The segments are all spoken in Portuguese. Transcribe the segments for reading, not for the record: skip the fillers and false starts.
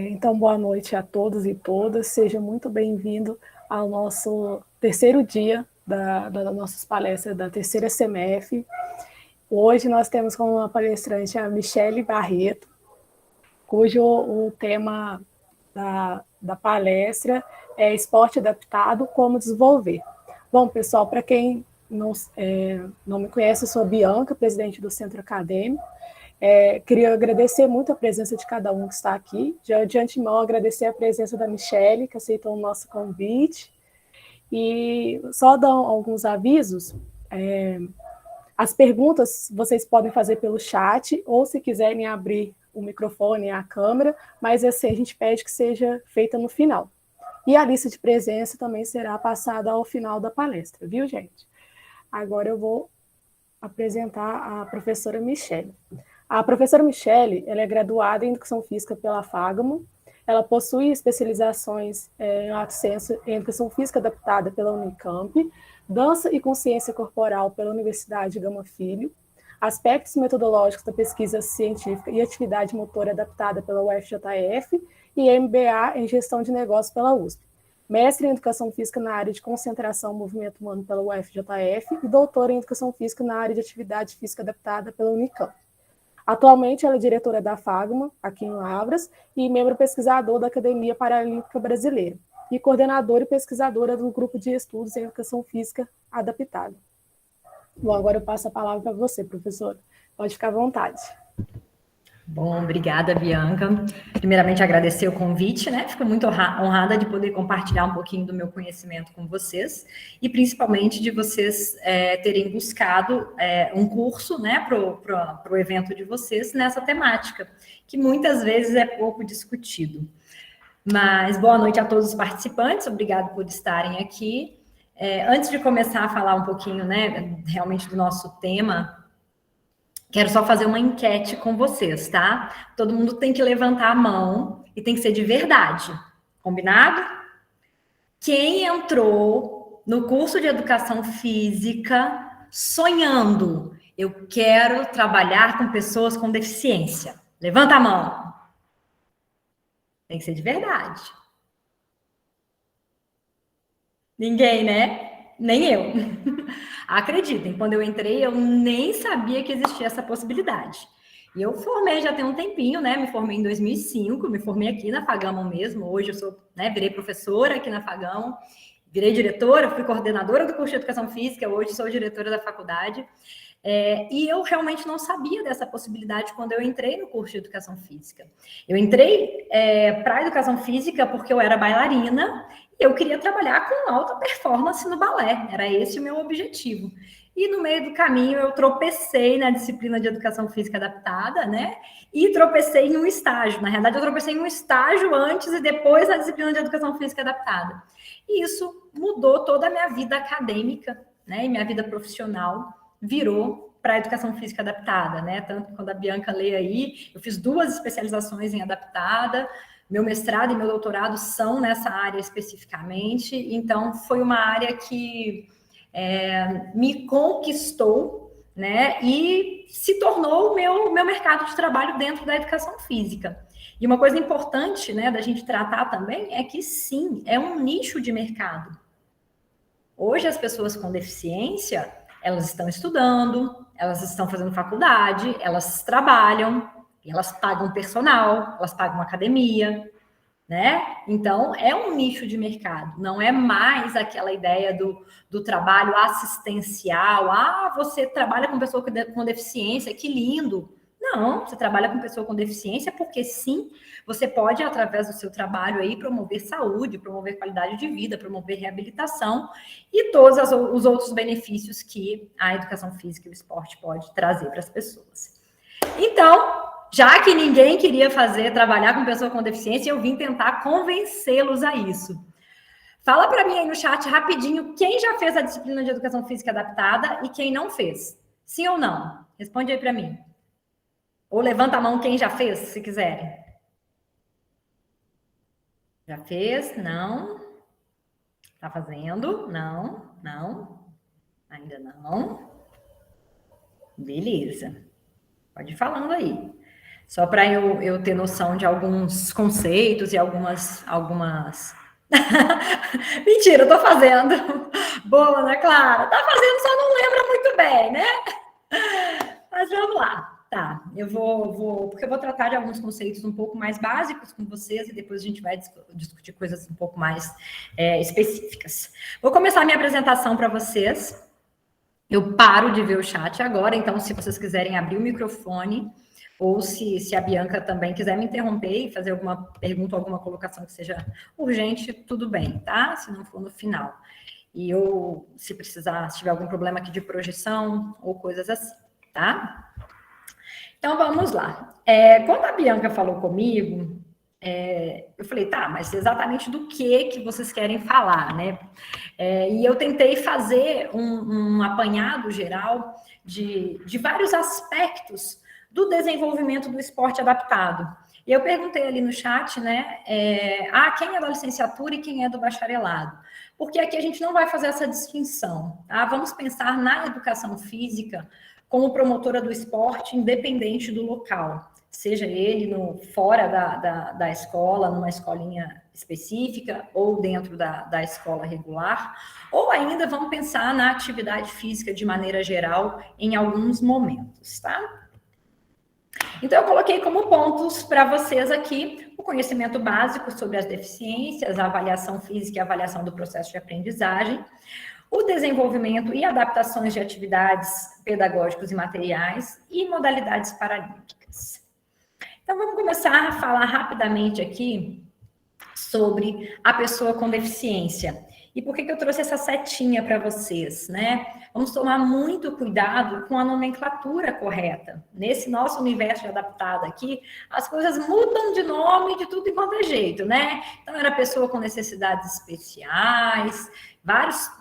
Então, boa noite a todos e todas. Seja muito bem-vindo ao nosso terceiro dia das nossas palestras da terceira CMF. Hoje nós temos como palestrante a Michele Barreto, cujo o tema da palestra é Esporte Adaptado, como desenvolver. Bom, pessoal, para quem não me conhece, eu sou a Bianca, presidente do Centro Acadêmico. Queria agradecer muito a presença de cada um que está aqui. Já de antemão, agradecer a presença da Michele, que aceitou o nosso convite. E só dar alguns avisos. As perguntas vocês podem fazer pelo chat, ou se quiserem abrir o microfone e a câmera, mas assim, a gente pede que seja feita no final. E a lista de presença também será passada ao final da palestra, viu, gente? Agora eu vou apresentar a professora Michele. A professora Michele, ela é graduada em Educação Física pela Fagmo, ela possui especializações em Lato Sensu em Educação Física Adaptada pela Unicamp, Dança e Consciência Corporal pela Universidade Gama Filho, Aspectos Metodológicos da Pesquisa Científica e Atividade Motora Adaptada pela UFJF e MBA em Gestão de Negócios pela USP. Mestre em Educação Física na área de Concentração e Movimento Humano pela UFJF e doutora em Educação Física na área de Atividade Física Adaptada pela Unicamp. Atualmente, ela é diretora da Fagma, aqui em Lavras, e membro pesquisador da Academia Paralímpica Brasileira, e coordenadora e pesquisadora do Grupo de Estudos em Educação Física Adaptada. Bom, agora eu passo a palavra para você, professora. Pode ficar à vontade. Bom, obrigada, Bianca. Primeiramente, agradecer o convite, né? Fico muito honrada de poder compartilhar um pouquinho do meu conhecimento com vocês e principalmente de vocês terem buscado um curso, né, para o evento de vocês nessa temática, que muitas vezes é pouco discutido. Mas boa noite a todos os participantes, obrigado por estarem aqui. Antes de começar a falar um pouquinho, né, realmente do nosso tema, quero só fazer uma enquete com vocês, tá? Todo mundo tem que levantar a mão e tem que ser de verdade. Combinado? Quem entrou no curso de Educação Física sonhando, eu quero trabalhar com pessoas com deficiência? Levanta a mão. Tem que ser de verdade. Ninguém, né? Nem eu. Acreditem, quando eu entrei, eu nem sabia que existia essa possibilidade. E eu formei já tem um tempinho, né? Me formei em 2005, me formei aqui na Fagamo mesmo. Hoje eu sou, né, virei professora aqui na Fagamo, virei diretora, fui coordenadora do curso de Educação Física, hoje sou diretora da faculdade. E eu realmente não sabia dessa possibilidade quando eu entrei no curso de Educação Física. Eu entrei para a Educação Física porque eu era bailarina e eu queria trabalhar com alta performance no balé, era esse o meu objetivo. E no meio do caminho eu tropecei na disciplina de Educação Física Adaptada, né? E tropecei em um estágio. Na realidade, eu tropecei em um estágio antes e depois na disciplina de Educação Física Adaptada. E isso mudou toda a minha vida acadêmica, né? E minha vida profissional virou para a Educação Física Adaptada, né? Tanto que quando a Bianca lê aí, eu fiz 2 especializações em Adaptada, meu mestrado e meu doutorado são nessa área especificamente, então foi uma área que me conquistou, né? E se tornou o meu mercado de trabalho dentro da educação física. E uma coisa importante, né, da gente tratar também é que sim, é um nicho de mercado. Hoje as pessoas com deficiência, elas estão estudando, elas estão fazendo faculdade, elas trabalham, elas pagam personal, elas pagam academia, né? Então, é um nicho de mercado, não é mais aquela ideia do trabalho assistencial. Ah, você trabalha com pessoa com deficiência, que lindo. Não, você trabalha com pessoa com deficiência porque sim, você pode, através do seu trabalho aí, promover saúde, promover qualidade de vida, promover reabilitação e todos os outros benefícios que a educação física e o esporte pode trazer para as pessoas. Então, já que ninguém queria trabalhar com pessoa com deficiência, eu vim tentar convencê-los a isso. Fala para mim aí no chat rapidinho quem já fez a disciplina de Educação Física Adaptada e quem não fez. Sim ou não? Responde aí para mim. Ou levanta a mão quem já fez, se quiserem. Já fez? Não. Tá fazendo? Não. Não. Ainda não. Beleza. Pode ir falando aí. Só para eu ter noção de alguns conceitos e algumas... Mentira, eu tô fazendo. Boa, né, Clara? Tá fazendo, só não lembra muito bem, né? Mas vamos lá. Tá, porque eu vou tratar de alguns conceitos um pouco mais básicos com vocês e depois a gente vai discutir coisas um pouco mais específicas. Vou começar a minha apresentação para vocês. Eu paro de ver o chat agora, então se vocês quiserem abrir o microfone ou se a Bianca também quiser me interromper e fazer alguma pergunta, alguma colocação que seja urgente, tudo bem, tá? Se não for no final. E eu, se precisar, se tiver algum problema aqui de projeção ou coisas assim, tá? Então, vamos lá. Quando a Bianca falou comigo, eu falei, tá, mas exatamente do que vocês querem falar, né? E eu tentei fazer um apanhado geral de vários aspectos do desenvolvimento do esporte adaptado. E eu perguntei ali no chat, né, quem é da licenciatura e quem é do bacharelado? Porque aqui a gente não vai fazer essa distinção, tá? Vamos pensar na educação física como promotora do esporte, independente do local, seja ele fora da escola, numa escolinha específica, ou dentro da escola regular, ou ainda vamos pensar na atividade física de maneira geral em alguns momentos, tá? Então, eu coloquei como pontos para vocês aqui o conhecimento básico sobre as deficiências, a avaliação física e a avaliação do processo de aprendizagem, o desenvolvimento e adaptações de atividades pedagógicos e materiais e modalidades paralímpicas. Então, vamos começar a falar rapidamente aqui sobre a pessoa com deficiência. E por que eu trouxe essa setinha para vocês, né? Vamos tomar muito cuidado com a nomenclatura correta. Nesse nosso universo de adaptado aqui, as coisas mudam de nome de tudo e quanto é jeito, né? Então, era pessoa com necessidades especiais, várias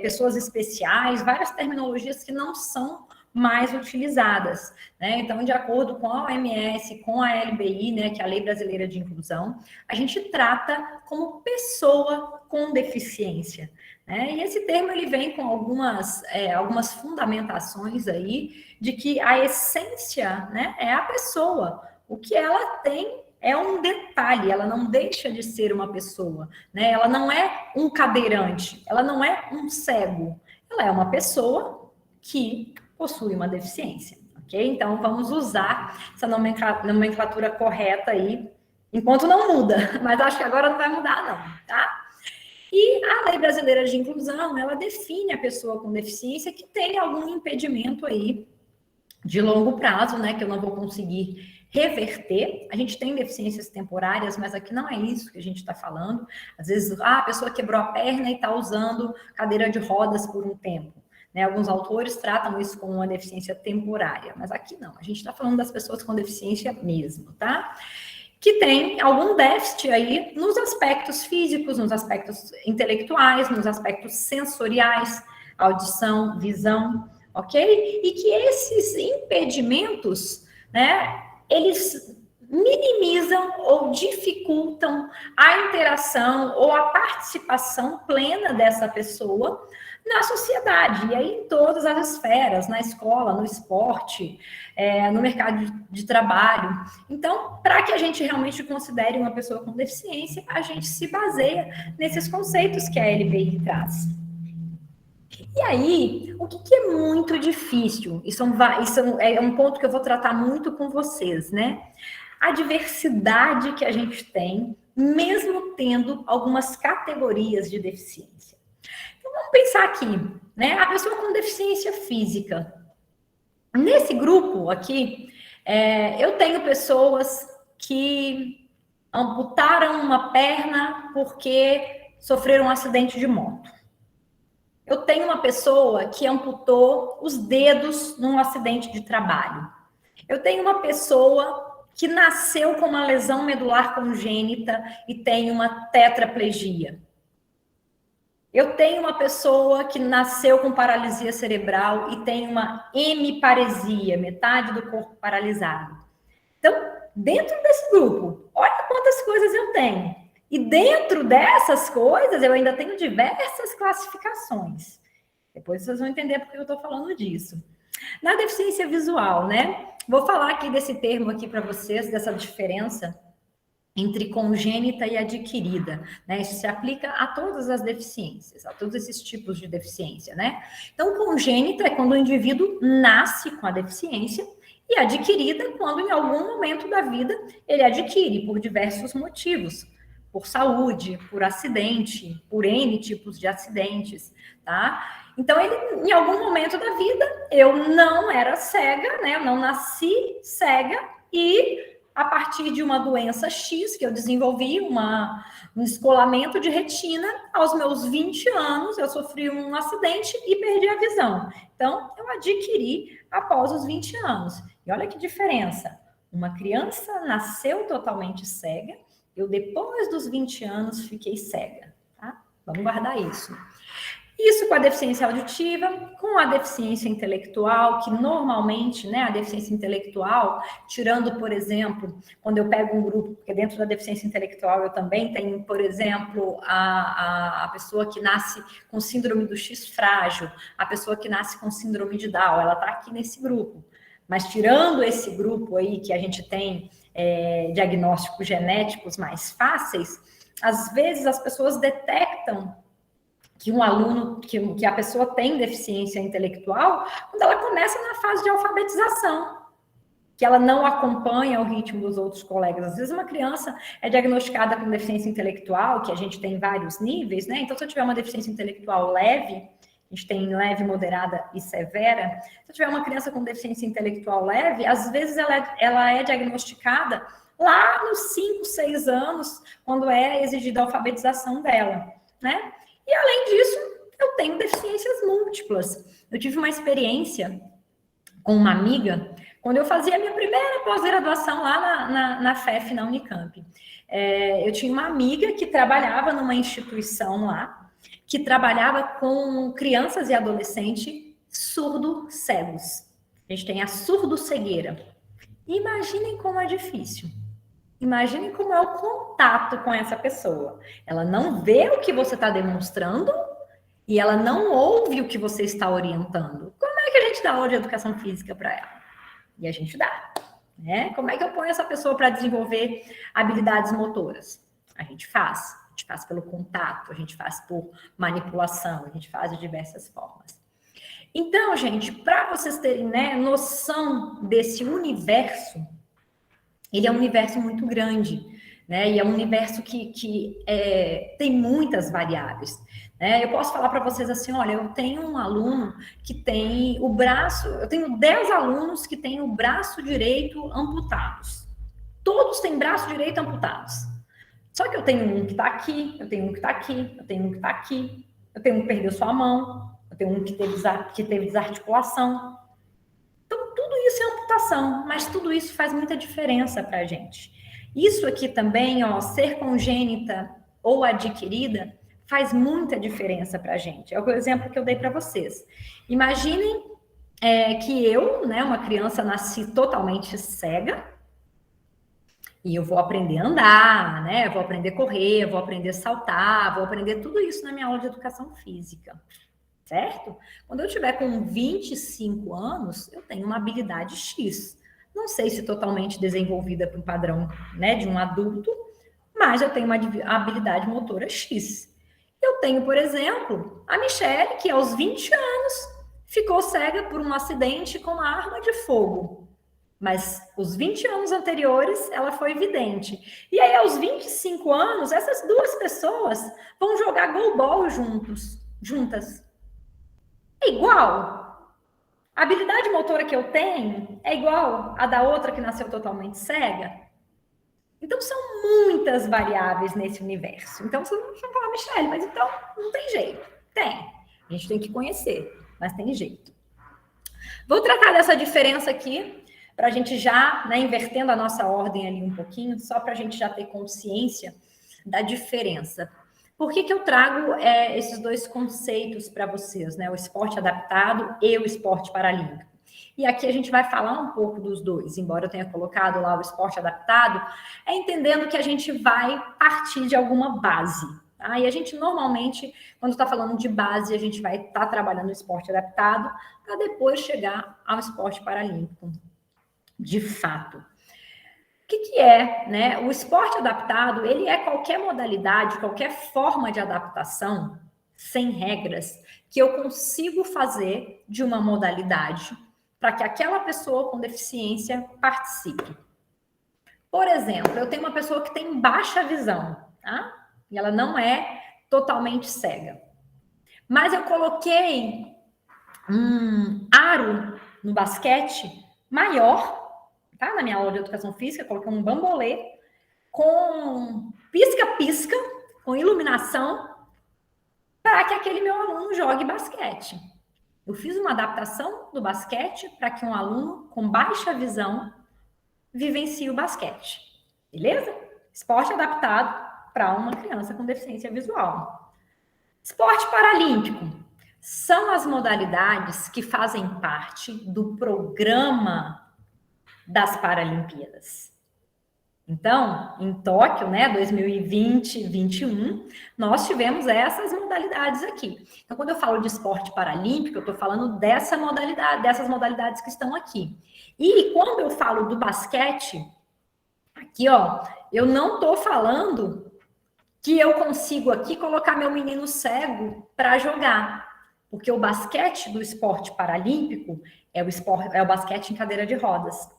pessoas especiais, várias terminologias que não são mais utilizadas, né? Então, de acordo com a OMS, com a LBI, né, que é a Lei Brasileira de Inclusão, a gente trata como pessoa com deficiência, né? E esse termo ele vem com algumas fundamentações aí de que a essência, né, é a pessoa. O que ela tem é um detalhe, ela não deixa de ser uma pessoa, né? Ela não é um cadeirante, ela não é um cego, ela é uma pessoa que possui uma deficiência, ok? Então, vamos usar essa nomenclatura correta aí, enquanto não muda, mas acho que agora não vai mudar não, tá? E a Lei Brasileira de Inclusão, ela define a pessoa com deficiência que tem algum impedimento aí de longo prazo, né, que eu não vou conseguir reverter. A gente tem deficiências temporárias, mas aqui não é isso que a gente está falando. Às vezes, a pessoa quebrou a perna e está usando cadeira de rodas por um tempo. Né, alguns autores tratam isso como uma deficiência temporária, mas aqui não, a gente está falando das pessoas com deficiência mesmo, tá? Que tem algum déficit aí nos aspectos físicos, nos aspectos intelectuais, nos aspectos sensoriais, audição, visão, ok? E que esses impedimentos, né, eles minimizam ou dificultam a interação ou a participação plena dessa pessoa na sociedade, e aí em todas as esferas, na escola, no esporte, no mercado de trabalho. Então, para que a gente realmente considere uma pessoa com deficiência, a gente se baseia nesses conceitos que a LBI traz. E aí, o que é muito difícil, isso é um ponto que eu vou tratar muito com vocês, né? A diversidade que a gente tem, mesmo tendo algumas categorias de deficiência. Vamos pensar aqui, né? A pessoa com deficiência física. Nesse grupo aqui, eu tenho pessoas que amputaram uma perna porque sofreram um acidente de moto. Eu tenho uma pessoa que amputou os dedos num acidente de trabalho. Eu tenho uma pessoa que nasceu com uma lesão medular congênita e tem uma tetraplegia. Eu tenho uma pessoa que nasceu com paralisia cerebral e tem uma hemiparesia, metade do corpo paralisado. Então, dentro desse grupo, olha quantas coisas eu tenho. E dentro dessas coisas, eu ainda tenho diversas classificações. Depois vocês vão entender porque eu estou falando disso. Na deficiência visual, né? Vou falar aqui desse termo aqui para vocês, dessa diferença entre congênita e adquirida, né? Isso se aplica a todas as deficiências, a todos esses tipos de deficiência, né? Então, congênita é quando o indivíduo nasce com a deficiência e adquirida quando em algum momento da vida ele adquire por diversos motivos, por saúde, por acidente, por N tipos de acidentes, tá? Então, ele, em algum momento da vida, eu não era cega, né? Eu não nasci cega e a partir de uma doença X, que eu desenvolvi um descolamento de retina, aos meus 20 anos, eu sofri um acidente e perdi a visão. Então, eu adquiri após os 20 anos. E olha que diferença. Uma criança nasceu totalmente cega, eu depois dos 20 anos fiquei cega. Tá? Vamos guardar isso. Isso com a deficiência auditiva, com a deficiência intelectual, que normalmente, né, a deficiência intelectual, tirando, por exemplo, quando eu pego um grupo, porque dentro da deficiência intelectual eu também tenho, por exemplo, a pessoa que nasce com síndrome do X frágil, a pessoa que nasce com síndrome de Down, ela está aqui nesse grupo. Mas tirando esse grupo aí, que a gente tem diagnósticos genéticos mais fáceis, às vezes as pessoas detectam que um aluno, que a pessoa tem deficiência intelectual, quando ela começa na fase de alfabetização, que ela não acompanha o ritmo dos outros colegas. Às vezes uma criança é diagnosticada com deficiência intelectual, que a gente tem vários níveis, né? Então, se eu tiver uma deficiência intelectual leve, a gente tem leve, moderada e severa, se eu tiver uma criança com deficiência intelectual leve, às vezes ela é diagnosticada lá nos 5, 6 anos, quando é exigida a alfabetização dela, né? E, além disso, eu tenho deficiências múltiplas. Eu tive uma experiência com uma amiga, quando eu fazia a minha primeira pós-graduação lá na FEF, na Unicamp. Eu tinha uma amiga que trabalhava numa instituição lá, que trabalhava com crianças e adolescentes surdo-cegos. A gente tem a surdo-cegueira. Imaginem como é difícil. Imagine como é o contato com essa pessoa. Ela não vê o que você está demonstrando e ela não ouve o que você está orientando. Como é que a gente dá aula de educação física para ela? E a gente dá, né? Como é que eu ponho essa pessoa para desenvolver habilidades motoras? A gente faz pelo contato, a gente faz por manipulação, a gente faz de diversas formas. Então, gente, para vocês terem, né, noção desse universo, ele é um universo muito grande, né? E é um universo que tem muitas variáveis, né? Eu posso falar para vocês assim, olha, eu tenho um aluno que tem o braço, eu tenho 10 alunos que têm o braço direito amputados. Todos têm braço direito amputados. Só que eu tenho um que está aqui, eu tenho um que está aqui, eu tenho um que está aqui, eu tenho um que perdeu sua mão, eu tenho um que teve desarticulação. Tudo isso é amputação, mas tudo isso faz muita diferença para a gente. Isso aqui também, ó, ser congênita ou adquirida, faz muita diferença para a gente. É o exemplo que eu dei para vocês. Imaginem que eu, né, uma criança, nasci totalmente cega, e eu vou aprender a andar, né, vou aprender a correr, vou aprender a saltar, vou aprender tudo isso na minha aula de educação física. Certo? Quando eu tiver com 25 anos, eu tenho uma habilidade X. Não sei se totalmente desenvolvida para um padrão, né, de um adulto, mas eu tenho uma habilidade motora X. Eu tenho, por exemplo, a Michelle, que aos 20 anos ficou cega por um acidente com uma arma de fogo. Mas os 20 anos anteriores, ela foi vidente. E aí, aos 25 anos, essas duas pessoas vão jogar goalball juntas. É igual. A habilidade motora que eu tenho é igual a da outra que nasceu totalmente cega. Então, são muitas variáveis nesse universo. Então, vocês vão falar, Michelle, mas então não tem jeito. Tem. A gente tem que conhecer, mas tem jeito. Vou tratar dessa diferença aqui, para a gente já, né, invertendo a nossa ordem ali um pouquinho, só para a gente já ter consciência da diferença. Por que eu trago esses dois conceitos para vocês, né? O esporte adaptado e o esporte paralímpico. E aqui a gente vai falar um pouco dos dois, embora eu tenha colocado lá o esporte adaptado, entendendo que a gente vai partir de alguma base. Tá? E a gente normalmente, quando está falando de base, a gente vai estar trabalhando o esporte adaptado para depois chegar ao esporte paralímpico. de fato. O que é, né? O esporte adaptado, ele é qualquer modalidade, qualquer forma de adaptação, sem regras, que eu consigo fazer de uma modalidade para que aquela pessoa com deficiência participe. Por exemplo, eu tenho uma pessoa que tem baixa visão, tá? E ela não é totalmente cega. Mas eu coloquei um aro no basquete maior, tá? Na minha aula de educação física, coloquei um bambolê com pisca-pisca, com iluminação, para que aquele meu aluno jogue basquete. Eu fiz uma adaptação do basquete para que um aluno com baixa visão vivencie o basquete. Beleza? Esporte adaptado para uma criança com deficiência visual. Esporte paralímpico. São as modalidades que fazem parte do programa das Paralimpíadas. Então, em Tóquio, né, 2020, 2021, nós tivemos essas modalidades aqui. Então, quando eu falo de esporte paralímpico, eu estou falando dessa modalidade, dessas modalidades que estão aqui. E quando eu falo do basquete, aqui, ó, eu não estou falando que eu consigo aqui colocar meu menino cego para jogar. Porque o basquete do esporte paralímpico é o basquete em cadeira de rodas.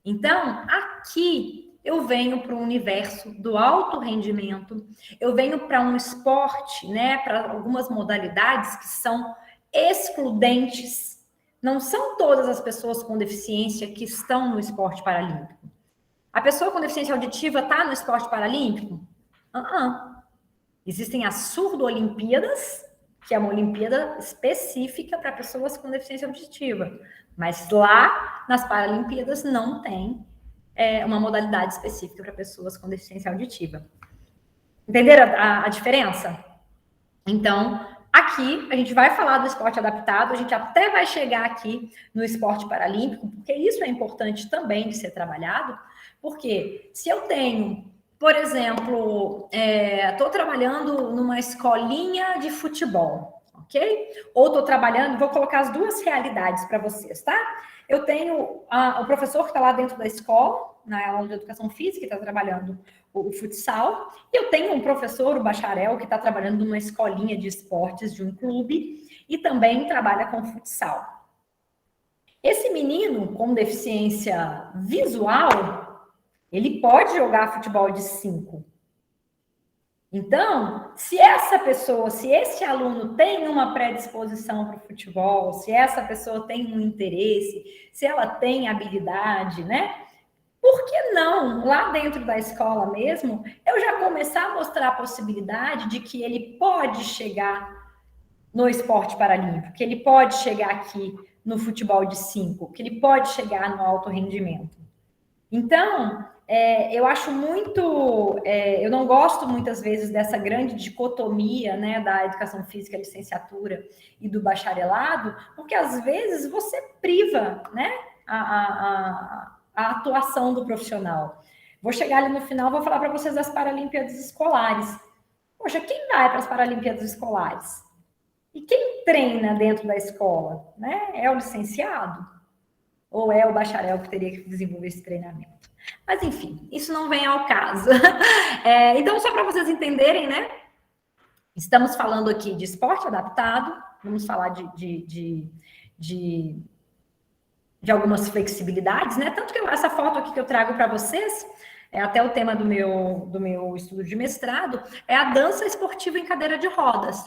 Então, aqui eu venho para o universo do alto rendimento, eu venho para um esporte, né, para algumas modalidades que são excludentes. Não são todas as pessoas com deficiência que estão no esporte paralímpico. A pessoa com deficiência auditiva está no esporte paralímpico? Existem as surdo-olimpíadas, que é uma Olimpíada específica para pessoas com deficiência auditiva. Mas lá, nas Paralimpíadas, não tem uma modalidade específica para pessoas com deficiência auditiva. Entenderam a diferença? Então, aqui, a gente vai falar do esporte adaptado, a gente até vai chegar aqui no esporte paralímpico, porque isso é importante também de ser trabalhado, porque se eu tenho... Por exemplo, estou trabalhando numa escolinha de futebol, ok? Ou estou trabalhando, vou colocar as duas realidades para vocês, tá? Eu tenho o professor que está lá dentro da escola, na aula de educação física, que está trabalhando o futsal, e eu tenho um professor, o bacharel, que está trabalhando numa escolinha de esportes de um clube e também trabalha com futsal. Esse menino com deficiência visual, ele pode jogar futebol de 5. Então, se essa pessoa, se esse aluno tem uma predisposição para o futebol, se essa pessoa tem um interesse, se ela tem habilidade, né? Por que não, lá dentro da escola mesmo, eu já começar a mostrar a possibilidade de que ele pode chegar no esporte paralímpico, que ele pode chegar aqui no futebol de 5, que ele pode chegar no alto rendimento. Então, eu acho muito... eu não gosto muitas vezes dessa grande dicotomia, né, da educação física, licenciatura e do bacharelado, porque às vezes você priva, né, a atuação do profissional. Vou chegar ali no final, vou falar para vocês das Paralimpíadas Escolares. Poxa, quem vai para as Paralimpíadas Escolares? E quem treina dentro da escola? Né? É o licenciado? Ou é o bacharel que teria que desenvolver esse treinamento? Mas, enfim, isso não vem ao caso. Então, só para vocês entenderem, né? Estamos falando aqui de esporte adaptado, vamos falar de algumas flexibilidades, né? Tanto que essa foto aqui que eu trago para vocês, até o tema do meu estudo de mestrado, é a dança esportiva em cadeira de rodas.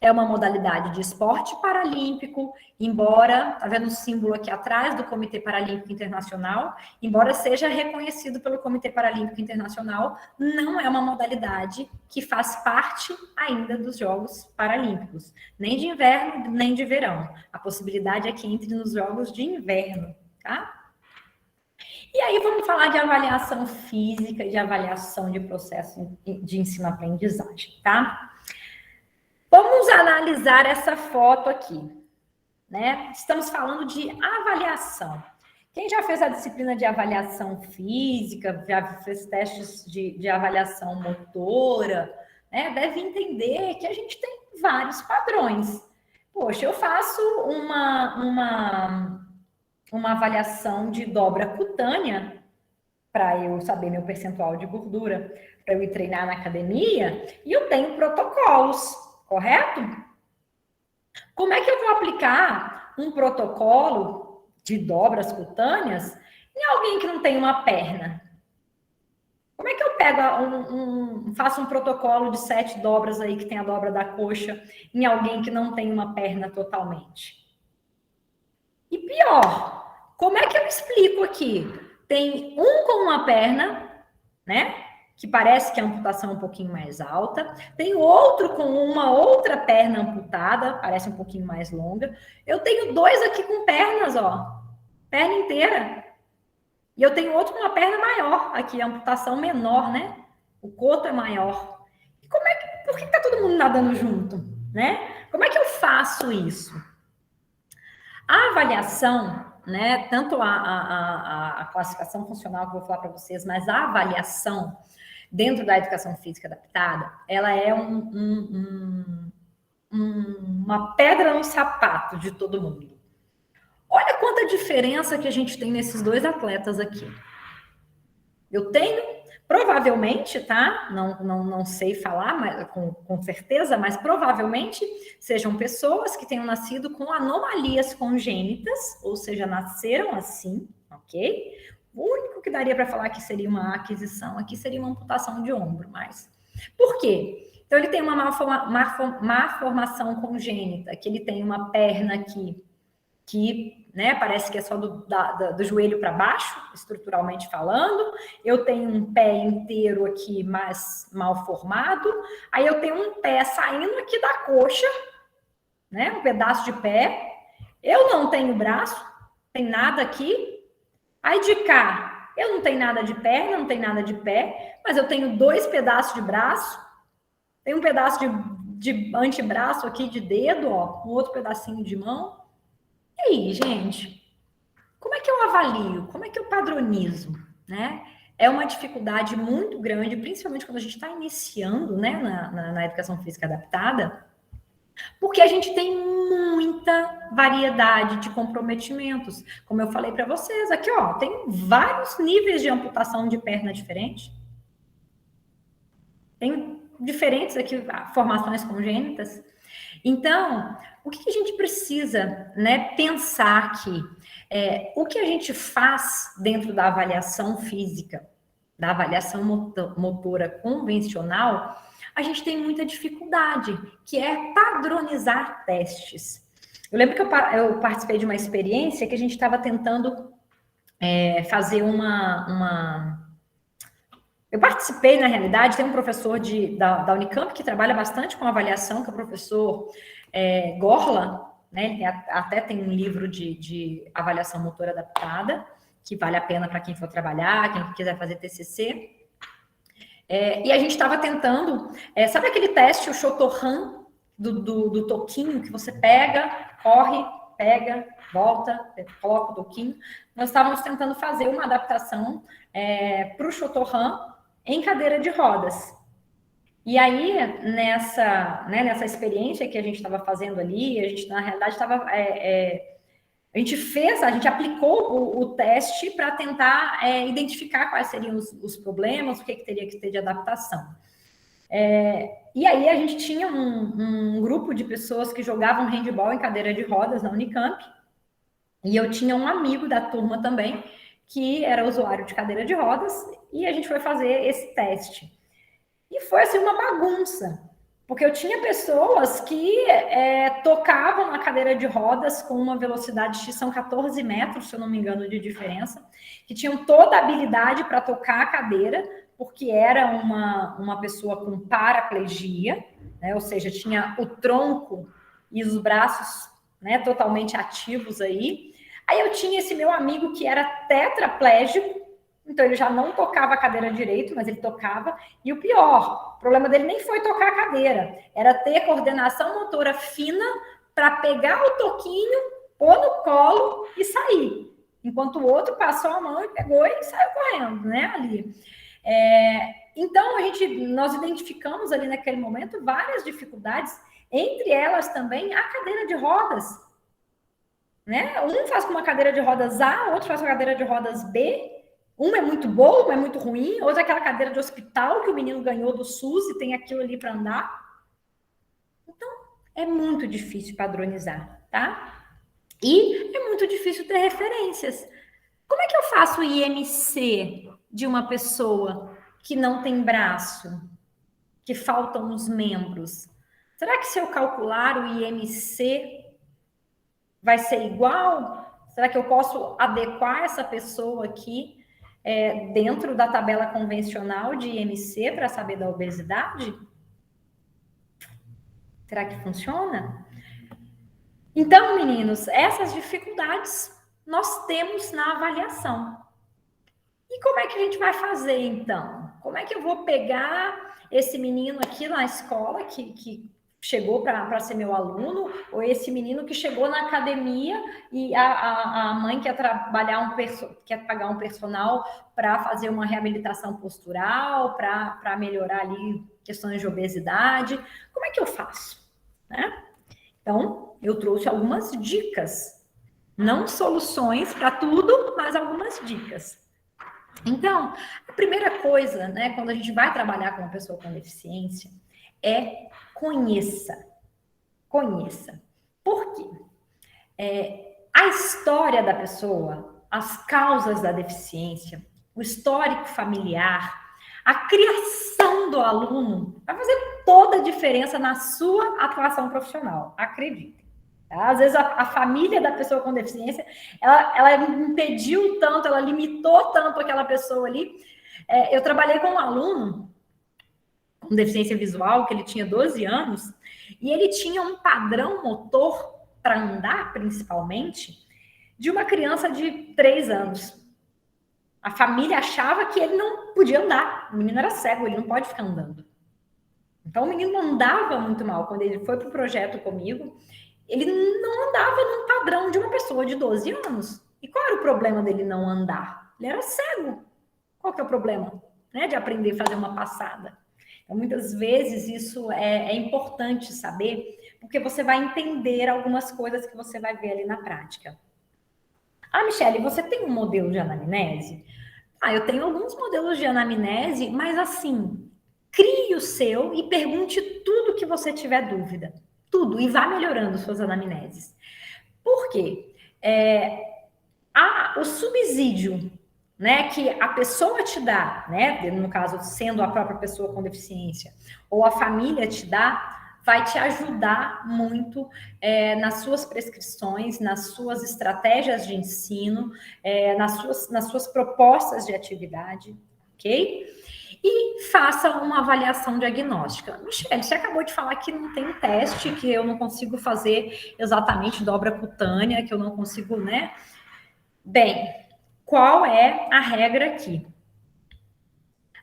É uma modalidade de esporte paralímpico, embora, tá vendo o símbolo aqui atrás do Comitê Paralímpico Internacional, embora seja reconhecido pelo Comitê Paralímpico Internacional, não é uma modalidade que faz parte ainda dos Jogos Paralímpicos, nem de inverno, nem de verão. A possibilidade é que entre nos Jogos de Inverno, tá? E aí vamos falar de avaliação física e de avaliação de processo de ensino-aprendizagem, tá? Vamos analisar essa foto aqui, né? Estamos falando de avaliação. Quem já fez a disciplina de avaliação física, já fez testes de avaliação motora, né? Deve entender que a gente tem vários padrões. Poxa, eu faço uma avaliação de dobra cutânea para eu saber meu percentual de gordura, para eu ir treinar na academia, e eu tenho protocolos, correto? Como é que eu vou aplicar um protocolo de dobras cutâneas em alguém que não tem uma perna? Como é que eu pego faço um protocolo de 7 dobras aí, que tem a dobra da coxa, em alguém que não tem uma perna totalmente? E pior, como é que eu explico aqui? Tem um com uma perna, né? Que parece que a amputação é um pouquinho mais alta. Tem outro com uma outra perna amputada, parece um pouquinho mais longa. Eu tenho 2 aqui com pernas, ó. Perna inteira. E eu tenho outro com uma perna maior aqui, a amputação menor, né? O coto é maior. E por que tá todo mundo nadando junto, né? Como é que eu faço isso? A avaliação, né? Tanto a classificação funcional que eu vou falar para vocês, mas a avaliação dentro da educação física adaptada, ela é uma pedra no sapato de todo mundo. Olha quanta diferença que a gente tem nesses 2 atletas aqui. Eu tenho, provavelmente, tá? Não sei falar mas, com certeza, mas provavelmente sejam pessoas que tenham nascido com anomalias congênitas, ou seja, nasceram assim, ok? O único que daria para falar que seria uma aquisição aqui seria uma amputação de ombro, mas... Por quê? Então, ele tem uma má formação congênita, que ele tem uma perna aqui que, né, parece que é só do joelho para baixo, estruturalmente falando. Eu tenho um pé inteiro aqui mais mal formado. Aí eu tenho um pé saindo aqui da coxa, né, um pedaço de pé. Eu não tenho braço, tem nada aqui. Aí de cá, eu não tenho nada de perna, não tenho nada de pé, mas eu tenho 2 pedaços de braço. Tem um pedaço de antebraço aqui de dedo, ó, um outro pedacinho de mão. E aí, gente, como é que eu avalio? Como é que eu padronizo, né? É uma dificuldade muito grande, principalmente quando a gente está iniciando, né, na educação física adaptada, porque a gente tem muita variedade de comprometimentos. Como eu falei para vocês, aqui, ó, tem vários níveis de amputação de perna diferente. Tem diferentes aqui formações congênitas. Então, o que a gente precisa, né, pensar aqui? O que a gente faz dentro da avaliação física, da avaliação motora convencional, a gente tem muita dificuldade, que é padronizar testes. Eu lembro que eu participei de uma experiência que a gente estava tentando fazer Eu participei, na realidade, tem um professor da Unicamp que trabalha bastante com avaliação, que é o professor Gorla, né? Ele até tem um livro de avaliação motora adaptada, que vale a pena para quem for trabalhar, quem quiser fazer TCC. E a gente estava tentando, sabe aquele teste, o Shotoran, do toquinho, que você pega, corre, pega, volta, coloca o toquinho. Nós estávamos tentando fazer uma adaptação para o Shotoran em cadeira de rodas. E aí, nessa experiência que a gente estava fazendo ali, a gente, na realidade, estava... a gente aplicou o teste para tentar identificar quais seriam os problemas, o que teria que ter de adaptação. E aí a gente tinha um grupo de pessoas que jogavam handball em cadeira de rodas na Unicamp, e eu tinha um amigo da turma também, que era usuário de cadeira de rodas, e a gente foi fazer esse teste. E foi assim uma bagunça, porque eu tinha pessoas que tocavam na cadeira de rodas com uma velocidade X, são 14 metros, se eu não me engano, de diferença, que tinham toda a habilidade para tocar a cadeira, porque era uma pessoa com paraplegia, né? Ou seja, tinha o tronco e os braços, né, totalmente ativos aí. Aí eu tinha esse meu amigo que era tetraplégico, então ele já não tocava a cadeira direito, mas ele tocava. E o pior, o problema dele nem foi tocar a cadeira, era ter coordenação motora fina para pegar o toquinho, pôr no colo e sair. Enquanto o outro passou a mão e pegou e saiu correndo, né, ali. Então, nós identificamos ali naquele momento várias dificuldades, entre elas também a cadeira de rodas. né? Um faz com uma cadeira de rodas A, outro faz com uma cadeira de rodas B. Uma é muito boa, uma é muito ruim, outra é aquela cadeira de hospital que o menino ganhou do SUS e tem aquilo ali para andar. Então, é muito difícil padronizar, tá? E é muito difícil ter referências. Como é que eu faço o IMC de uma pessoa que não tem braço, que faltam os membros? Será que se eu calcular o IMC vai ser igual? Será que eu posso adequar essa pessoa aqui dentro da tabela convencional de IMC para saber da obesidade? Será que funciona? Então, meninos, essas dificuldades nós temos na avaliação. E como é que a gente vai fazer, então? Como é que eu vou pegar esse menino aqui na escola que chegou para ser meu aluno, ou esse menino que chegou na academia e a mãe quer quer pagar um personal para fazer uma reabilitação postural, para melhorar ali questões de obesidade? Como é que eu faço? Né? Então, eu trouxe algumas dicas, não soluções para tudo, mas algumas dicas. Então, a primeira coisa, né, quando a gente vai trabalhar com uma pessoa com deficiência, é conheça. Conheça. Por quê? A história da pessoa, as causas da deficiência, o histórico familiar, a criação do aluno vai fazer toda a diferença na sua atuação profissional, acredite. Tá? Às vezes a família da pessoa com deficiência, ela impediu tanto, ela limitou tanto aquela pessoa ali. Eu trabalhei com um aluno com deficiência visual, que ele tinha 12 anos, e ele tinha um padrão motor para andar, principalmente, de uma criança de 3 anos. A família achava que ele não podia andar. O menino era cego, ele não pode ficar andando. Então, o menino andava muito mal. Quando ele foi para o projeto comigo, ele não andava num padrão de uma pessoa de 12 anos. E qual era o problema dele não andar? Ele era cego. Qual que é o problema? Né, de aprender a fazer uma passada. Então, muitas vezes, isso é importante saber, porque você vai entender algumas coisas que você vai ver ali na prática. Ah, Michele, você tem um modelo de anamnese? Eu tenho alguns modelos de anamnese, mas assim, crie o seu e pergunte tudo que você tiver dúvida. Tudo, e vá melhorando suas anamneses. Por quê? O subsídio, né, que a pessoa te dá, né, no caso, sendo a própria pessoa com deficiência, ou a família te dá, vai te ajudar muito nas suas prescrições, nas suas estratégias de ensino, nas suas propostas de atividade, ok? E faça uma avaliação diagnóstica. Michele, você acabou de falar que não tem teste, que eu não consigo fazer exatamente dobra cutânea, que eu não consigo, né? Bem, qual é a regra aqui?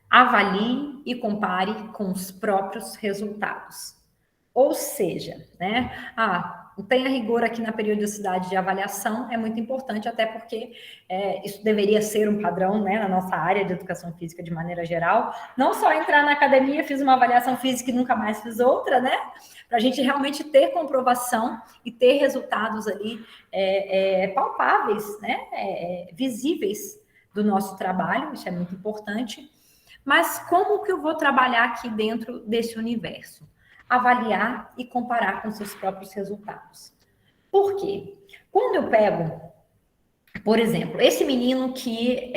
Avalie e compare com os próprios resultados. Ou seja, né? Tem a rigor aqui na periodicidade de avaliação, é muito importante, até porque isso deveria ser um padrão, né, na nossa área de educação física de maneira geral. Não só entrar na academia, fiz uma avaliação física e nunca mais fiz outra, né? Para a gente realmente ter comprovação e ter resultados ali palpáveis, né? Visíveis do nosso trabalho, isso é muito importante. Mas como que eu vou trabalhar aqui dentro desse universo? Avaliar e comparar com seus próprios resultados. Por quê? Quando eu pego, por exemplo, esse menino que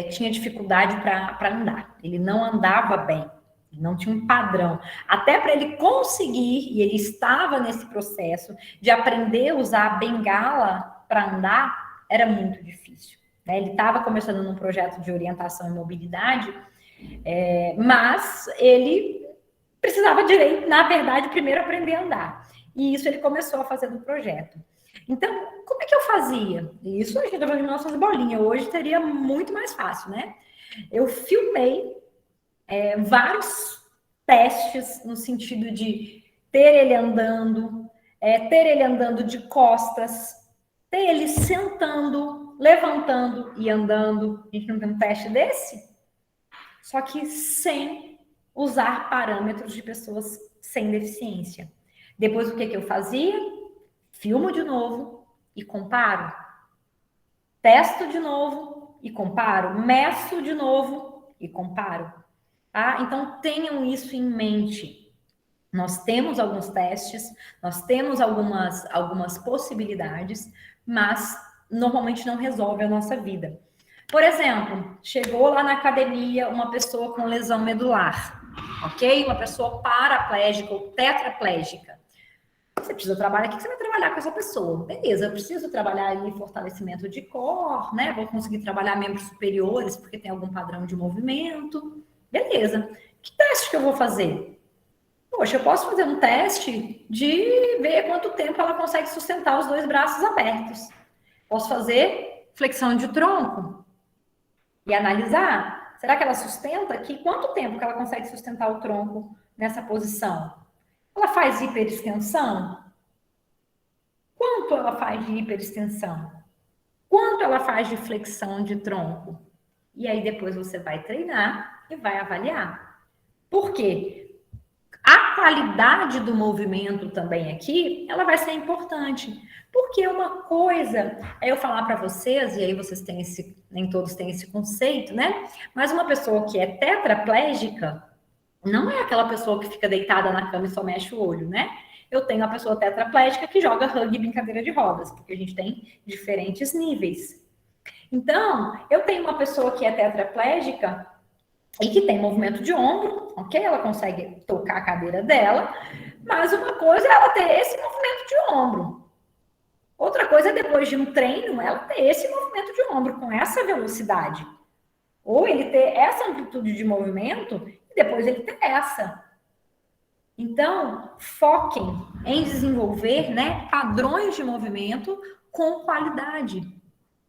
tinha dificuldade para andar, ele não andava bem, não tinha um padrão. Até para ele conseguir, e ele estava nesse processo de aprender a usar a bengala para andar, era muito difícil. Né? Ele estava começando num projeto de orientação e mobilidade, mas ele precisava na verdade, primeiro aprender a andar. E isso ele começou a fazer no projeto. Então, como é que eu fazia? Isso a gente estava fazendo nossas bolinhas. Hoje teria muito mais fácil, né? Eu filmei vários testes no sentido de ter ele andando de costas, ter ele sentando, levantando e andando. A gente não tem um teste desse? Só que sem usar parâmetros de pessoas sem deficiência. Depois, o que eu fazia? Filmo de novo e comparo. Testo de novo e comparo. Meço de novo e comparo. Tá? Então, tenham isso em mente. Nós temos alguns testes, nós temos algumas possibilidades, mas normalmente não resolve a nossa vida. Por exemplo, chegou lá na academia uma pessoa com lesão medular, ok? Uma pessoa paraplégica ou tetraplégica. Você precisa trabalhar, o que você vai trabalhar com essa pessoa? Beleza, eu preciso trabalhar ali fortalecimento de core, né? Vou conseguir trabalhar membros superiores, porque tem algum padrão de movimento. Beleza. Que teste que eu vou fazer? Poxa, eu posso fazer um teste de ver quanto tempo ela consegue sustentar os 2 braços abertos. Posso fazer flexão de tronco e analisar. Será que ela sustenta aqui? Quanto tempo que ela consegue sustentar o tronco nessa posição? Ela faz hiperextensão? Quanto ela faz de hiperextensão? Quanto ela faz de flexão de tronco? E aí depois você vai treinar e vai avaliar. Por quê? A qualidade do movimento também aqui, ela vai ser importante. Porque uma coisa é eu falar para vocês, e aí vocês têm nem todos têm esse conceito, né? Mas uma pessoa que é tetraplégica não é aquela pessoa que fica deitada na cama e só mexe o olho, né? Eu tenho a pessoa tetraplégica que joga rugby em cadeira de rodas, porque a gente tem diferentes níveis. Então, eu tenho uma pessoa que é tetraplégica e que tem movimento de ombro, ok? Ela consegue tocar a cadeira dela, mas uma coisa é ela ter esse movimento de ombro. Outra coisa é depois de um treino, ela ter esse movimento de ombro com essa velocidade. Ou ele ter essa amplitude de movimento e depois ele ter essa. Então, foquem em desenvolver, né, padrões de movimento com qualidade.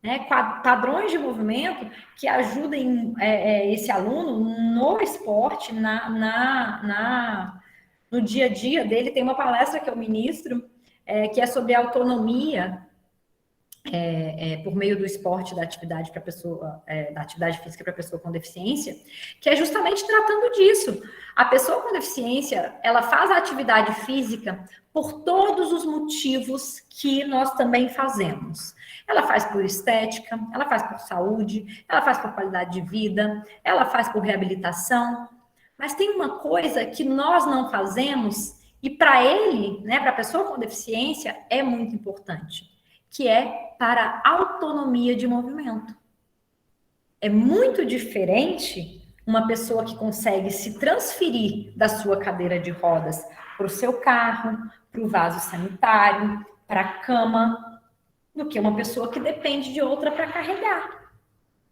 Né, padrões de movimento que ajudem esse aluno no esporte, no dia a dia dele. Tem uma palestra que eu ministro, que é sobre autonomia por meio do esporte, da atividade para pessoa, da atividade física para pessoa com deficiência, que é justamente tratando disso. A pessoa com deficiência, ela faz a atividade física por todos os motivos que nós também fazemos. Ela faz por estética, ela faz por saúde, ela faz por qualidade de vida, ela faz por reabilitação. Mas tem uma coisa que nós não fazemos e para ele, né, para a pessoa com deficiência, é muito importante, que é para autonomia de movimento. É muito diferente uma pessoa que consegue se transferir da sua cadeira de rodas para o seu carro, para o vaso sanitário, para a cama, do que uma pessoa que depende de outra para carregar.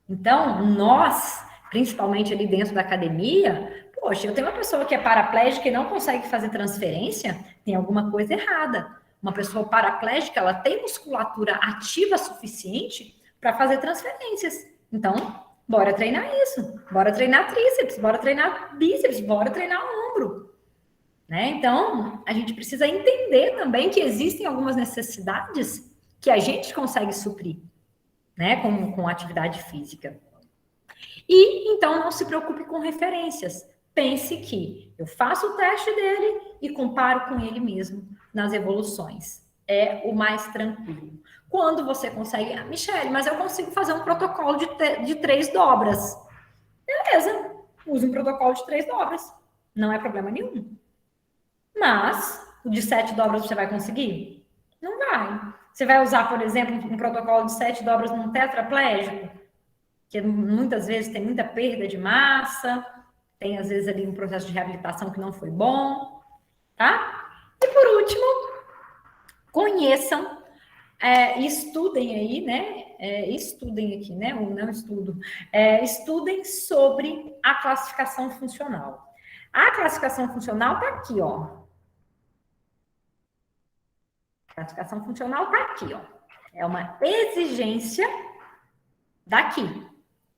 Então, nós, principalmente ali dentro da academia, poxa, eu tenho uma pessoa que é paraplégica e não consegue fazer transferência, tem alguma coisa errada. Uma pessoa paraplégica, ela tem musculatura ativa suficiente para fazer transferências. Então, bora treinar isso. Bora treinar tríceps, bora treinar bíceps, bora treinar ombro. Né? Então, a gente precisa entender também que existem algumas necessidades que a gente consegue suprir, né, com atividade física. E, então, não se preocupe com referências. Pense que eu faço o teste dele e comparo com ele mesmo nas evoluções. É o mais tranquilo. Quando você consegue... Michele, mas eu consigo fazer um protocolo de 3 dobras. Beleza, use um protocolo de 3 dobras. Não é problema nenhum. Mas, o de 7 dobras você vai conseguir? Não vai. Você vai usar, por exemplo, um protocolo de 7 dobras num tetraplégico, que muitas vezes tem muita perda de massa, tem às vezes ali um processo de reabilitação que não foi bom, tá? E por último, conheçam, estudem aí, né? Estudem aqui, né? Ou não estudo. Estudem sobre a classificação funcional. A classificação funcional tá aqui, ó. A classificação funcional tá aqui, ó. É uma exigência daqui.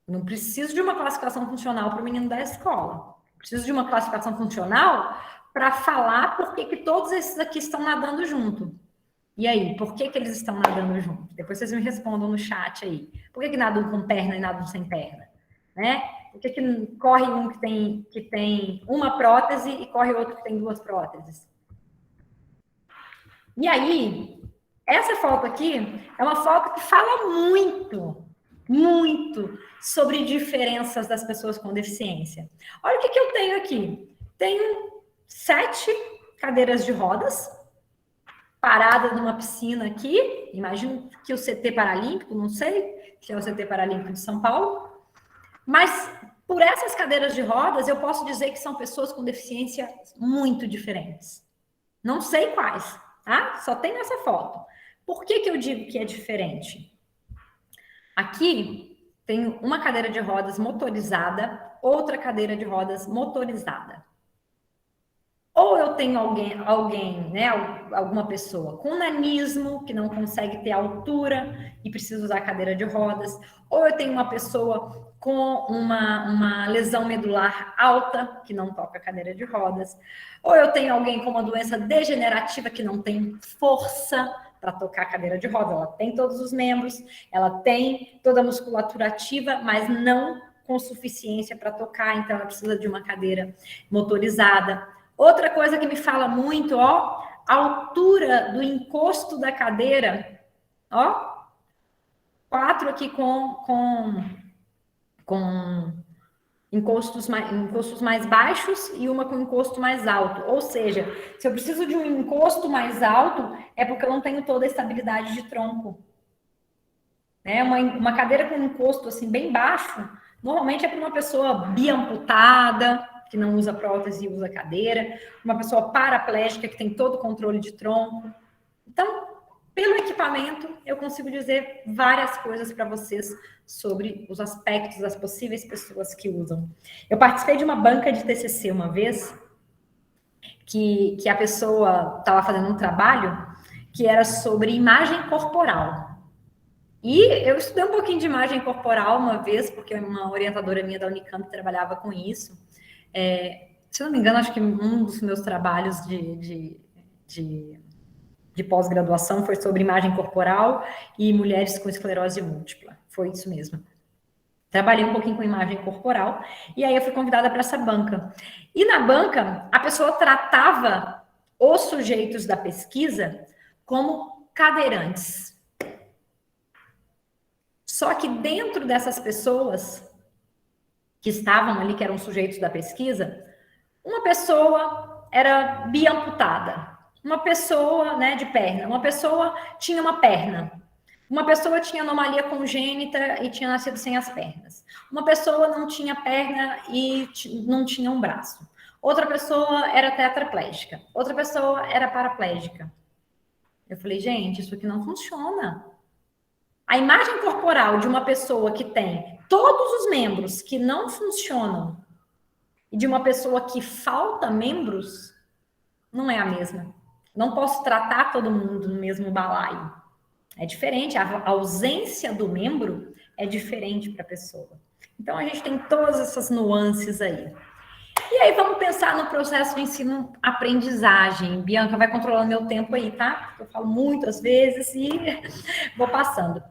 Não preciso de uma classificação funcional para o menino da escola. Preciso de uma classificação funcional para falar por que todos esses aqui estão nadando junto. E aí, por que eles estão nadando junto? Depois vocês me respondam no chat aí. Por que nadam com perna e nadam sem perna? Né? Por que corre um que tem uma prótese e corre outro que tem 2 próteses? E aí, essa foto aqui é uma foto que fala muito, muito sobre diferenças das pessoas com deficiência. Olha o que eu tenho aqui. Tenho 7 cadeiras de rodas paradas numa piscina aqui. Imagino que o CT Paralímpico, não sei se é o CT Paralímpico de São Paulo. Mas por essas cadeiras de rodas, eu posso dizer que são pessoas com deficiência muito diferentes. Não sei quais, tá? Só tenho essa foto. Por que eu digo que é diferente? Aqui tem uma cadeira de rodas motorizada, outra cadeira de rodas motorizada. Ou eu tenho alguém, né, alguma pessoa com nanismo, que não consegue ter altura e precisa usar cadeira de rodas, ou eu tenho uma pessoa com uma lesão medular alta, que não toca cadeira de rodas, ou eu tenho alguém com uma doença degenerativa que não tem força para tocar a cadeira de rodas. Ela tem todos os membros, ela tem toda a musculatura ativa, mas não com suficiência para tocar, então ela precisa de uma cadeira motorizada. Outra coisa que me fala muito, ó, a altura do encosto da cadeira, ó, 4 aqui com encostos mais baixos e uma com encosto mais alto. Ou seja, se eu preciso de um encosto mais alto, é porque eu não tenho toda a estabilidade de tronco. Né? Uma cadeira com encosto assim bem baixo, normalmente é para uma pessoa biamputada, que não usa prótese e usa cadeira, uma pessoa paraplégica que tem todo o controle de tronco. Então, pelo equipamento, eu consigo dizer várias coisas para vocês sobre os aspectos das possíveis pessoas que usam. Eu participei de uma banca de TCC uma vez, que a pessoa estava fazendo um trabalho que era sobre imagem corporal. E eu estudei um pouquinho de imagem corporal uma vez, porque uma orientadora minha da Unicamp trabalhava com isso. Se eu não me engano, acho que um dos meus trabalhos de pós-graduação foi sobre imagem corporal e mulheres com esclerose múltipla. Foi isso mesmo. Trabalhei um pouquinho com imagem corporal e aí eu fui convidada para essa banca. E na banca, a pessoa tratava os sujeitos da pesquisa como cadeirantes. Só que dentro dessas pessoas que estavam ali, que eram sujeitos da pesquisa, uma pessoa era biamputada, uma pessoa, né, de perna, uma pessoa tinha uma perna, uma pessoa tinha anomalia congênita e tinha nascido sem as pernas, uma pessoa não tinha perna e não tinha um braço, outra pessoa era tetraplégica, outra pessoa era paraplégica. Eu falei, gente, isso aqui não funciona. A imagem corporal de uma pessoa que tem todos os membros que não funcionam e de uma pessoa que falta membros não é a mesma. Não posso tratar todo mundo no mesmo balaio. É diferente, a ausência do membro é diferente para a pessoa. Então, a gente tem todas essas nuances aí. E aí, vamos pensar no processo de ensino-aprendizagem. Bianca vai controlando meu tempo aí, tá? Eu falo muitas vezes e vou passando.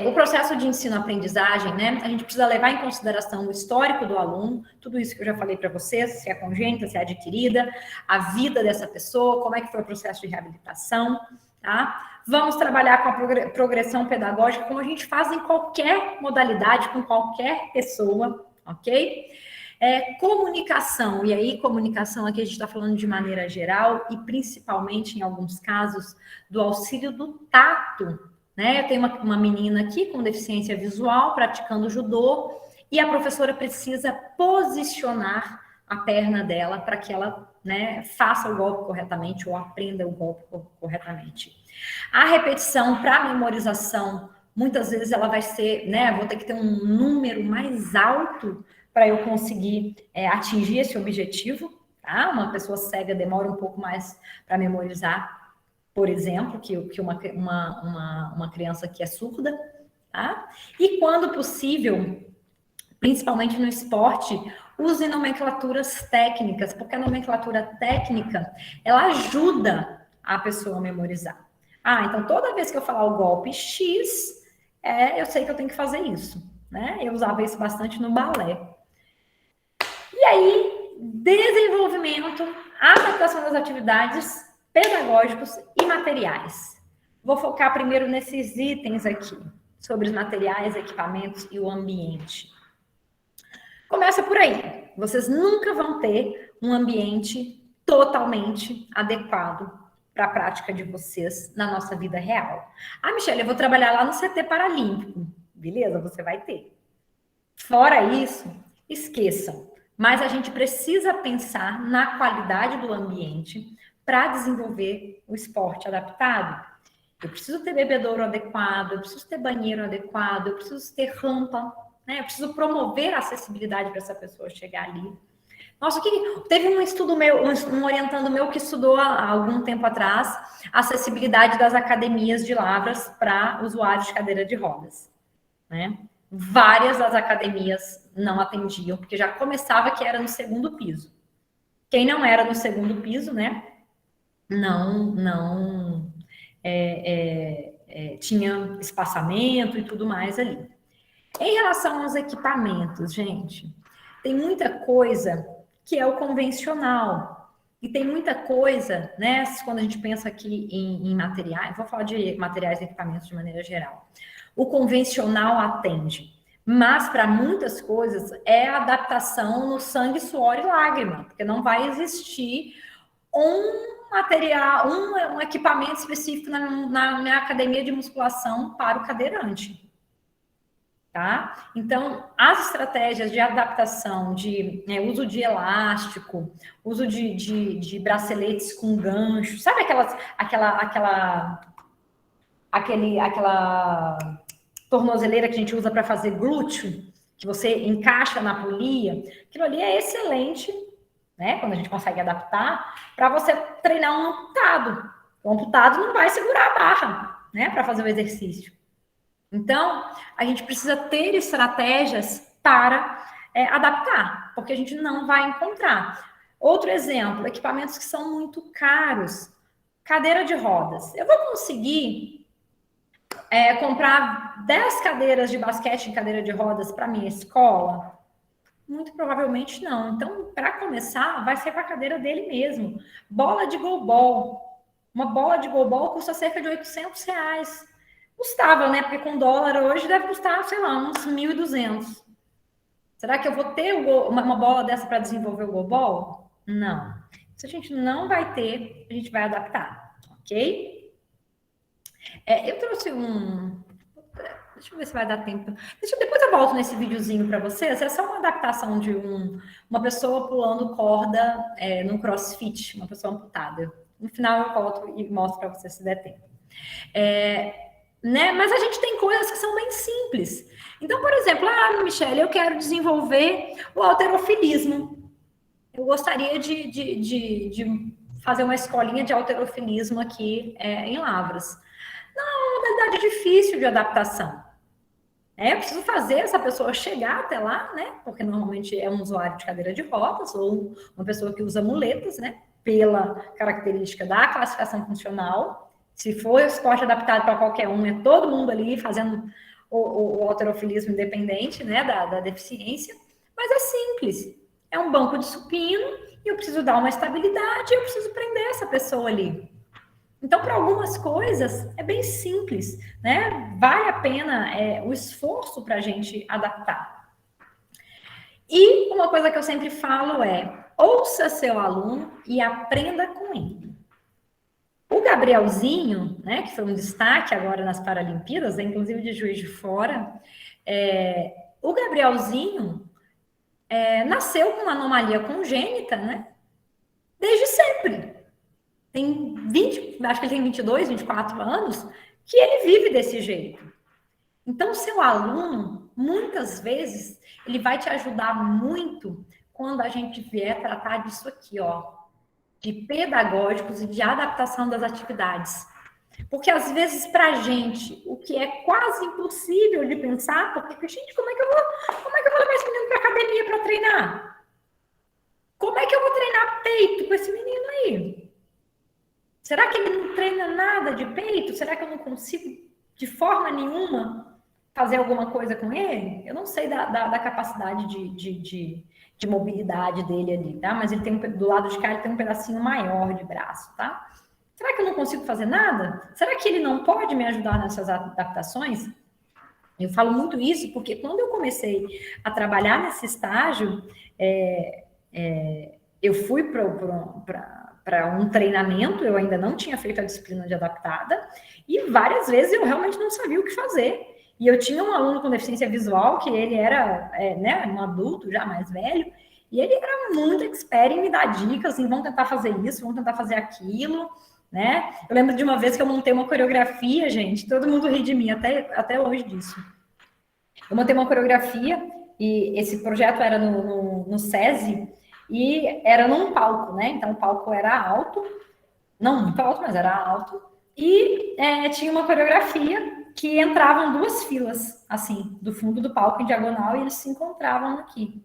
O processo de ensino-aprendizagem, né? A gente precisa levar em consideração o histórico do aluno, tudo isso que eu já falei para vocês, se é congênita, se é adquirida, a vida dessa pessoa, como é que foi o processo de reabilitação, tá? Vamos trabalhar com a progressão pedagógica, como a gente faz em qualquer modalidade, com qualquer pessoa, ok? Comunicação, e aí comunicação aqui a gente está falando de maneira geral e principalmente em alguns casos do auxílio do tato. Eu tenho uma menina aqui com deficiência visual praticando judô e a professora precisa posicionar a perna dela para que ela, né, faça o golpe corretamente ou aprenda o golpe corretamente. A repetição para memorização, muitas vezes ela vai ser, né, vou ter que ter um número mais alto para eu conseguir atingir esse objetivo, tá? Uma pessoa cega demora um pouco mais para memorizar, por exemplo, que uma criança que é surda, tá? E quando possível, principalmente no esporte, use nomenclaturas técnicas, porque a nomenclatura técnica, ela ajuda a pessoa a memorizar. Então toda vez que eu falar o golpe X, eu sei que eu tenho que fazer isso, né? Eu usava isso bastante no balé. E aí, desenvolvimento, adaptação das atividades, pedagógicos e materiais. Vou focar primeiro nesses itens aqui, sobre os materiais, equipamentos e o ambiente. Começa por aí. Vocês nunca vão ter um ambiente totalmente adequado para a prática de vocês na nossa vida real. Ah, Michelle, eu vou trabalhar lá no CT Paralímpico. Beleza, você vai ter. Fora isso, esqueçam. Mas a gente precisa pensar na qualidade do ambiente para desenvolver o esporte adaptado. Eu preciso ter bebedouro adequado, eu preciso ter banheiro adequado, eu preciso ter rampa, né? Eu preciso promover a acessibilidade para essa pessoa chegar ali. Nossa, teve um estudo meu, um orientando meu que estudou há algum tempo atrás a acessibilidade das academias de Lavras para usuários de cadeira de rodas, né? Várias das academias não atendiam, porque já começava que era no segundo piso. Quem não era no segundo piso, né? Não tinha espaçamento e tudo mais ali. Em relação aos equipamentos, gente, tem muita coisa que é o convencional. E tem muita coisa, né? Quando a gente pensa aqui em materiais, vou falar de materiais e equipamentos de maneira geral. O convencional atende, mas para muitas coisas é adaptação no sangue, suor e lágrima, porque não vai existir um material, um equipamento específico na minha academia de musculação para o cadeirante. Tá? Então, as estratégias de adaptação, de uso de elástico, uso de braceletes com gancho, sabe aquela tornozeleira que a gente usa para fazer glúteo, que você encaixa na polia? Aquilo ali é excelente, né? Quando a gente consegue adaptar, para você treinar um amputado. O amputado não vai segurar a barra, né? Para fazer o exercício. Então, a gente precisa ter estratégias para adaptar, porque a gente não vai encontrar. Outro exemplo, equipamentos que são muito caros. Cadeira de rodas. Eu vou conseguir comprar 10 cadeiras de basquete em cadeira de rodas para minha escola? Muito provavelmente não. Então, para começar, vai ser com a cadeira dele mesmo. Bola de goalball. Uma bola de goalball custa cerca de R$800. Custava, né? Porque com dólar hoje deve custar, sei lá, uns 1.200. Será que eu vou ter uma bola dessa para desenvolver o goalball? Não. Se a gente não vai ter, a gente vai adaptar, ok? Eu trouxe Deixa eu ver se vai dar tempo. Depois eu volto nesse videozinho para vocês. É só uma adaptação de uma pessoa pulando corda num crossfit, uma pessoa amputada. No final eu volto e mostro para vocês se der tempo. Né? Mas a gente tem coisas que são bem simples. Então, por exemplo, Michelle, eu quero desenvolver o halterofilismo. Eu gostaria de fazer uma escolinha de halterofilismo aqui em Lavras. Não, é uma modalidade difícil de adaptação. Eu preciso fazer essa pessoa chegar até lá, né? Porque normalmente é um usuário de cadeira de rodas ou uma pessoa que usa muletas, né? Pela característica da classificação funcional. Se for esporte adaptado para qualquer um, é todo mundo ali fazendo o halterofilismo independente, né, da deficiência. Mas é simples. É um banco de supino e eu preciso dar uma estabilidade e eu preciso prender essa pessoa ali. Então, para algumas coisas, é bem simples, né? Vale a pena o esforço para a gente adaptar. E uma coisa que eu sempre falo ouça seu aluno e aprenda com ele. O Gabrielzinho, né, que foi um destaque agora nas Paralimpíadas, inclusive de Juiz de Fora, o Gabrielzinho nasceu com uma anomalia congênita, né? Desde sempre. Acho que ele tem 22, 24 anos, que ele vive desse jeito. Então, seu aluno, muitas vezes, ele vai te ajudar muito quando a gente vier tratar disso aqui, ó, de pedagógicos e de adaptação das atividades. Porque, às vezes, para a gente, o que é quase impossível de pensar, porque, gente, como é que eu vou levar esse menino para a academia para treinar? Como é que eu vou treinar peito com esse menino aí? Será que ele não treina nada de peito? Será que eu não consigo, de forma nenhuma, fazer alguma coisa com ele? Eu não sei da capacidade de mobilidade dele ali, tá? Mas ele tem do lado de cá, ele tem um pedacinho maior de braço, tá? Será que eu não consigo fazer nada? Será que ele não pode me ajudar nessas adaptações? Eu falo muito isso porque quando eu comecei a trabalhar nesse estágio, eu fui para um treinamento, eu ainda não tinha feito a disciplina de adaptada, e várias vezes eu realmente não sabia o que fazer. E eu tinha um aluno com deficiência visual, que ele era um adulto já mais velho, e ele era muito expert em me dar dicas, assim, vamos tentar fazer isso, vamos tentar fazer aquilo, né? Eu lembro de uma vez que eu montei uma coreografia, gente, todo mundo ri de mim até hoje disso. Eu montei uma coreografia, e esse projeto era no SESI, e era num palco, né? Então o palco era alto, não muito alto, mas era alto, e tinha uma coreografia que entravam duas filas, assim, do fundo do palco em diagonal, e eles se encontravam aqui.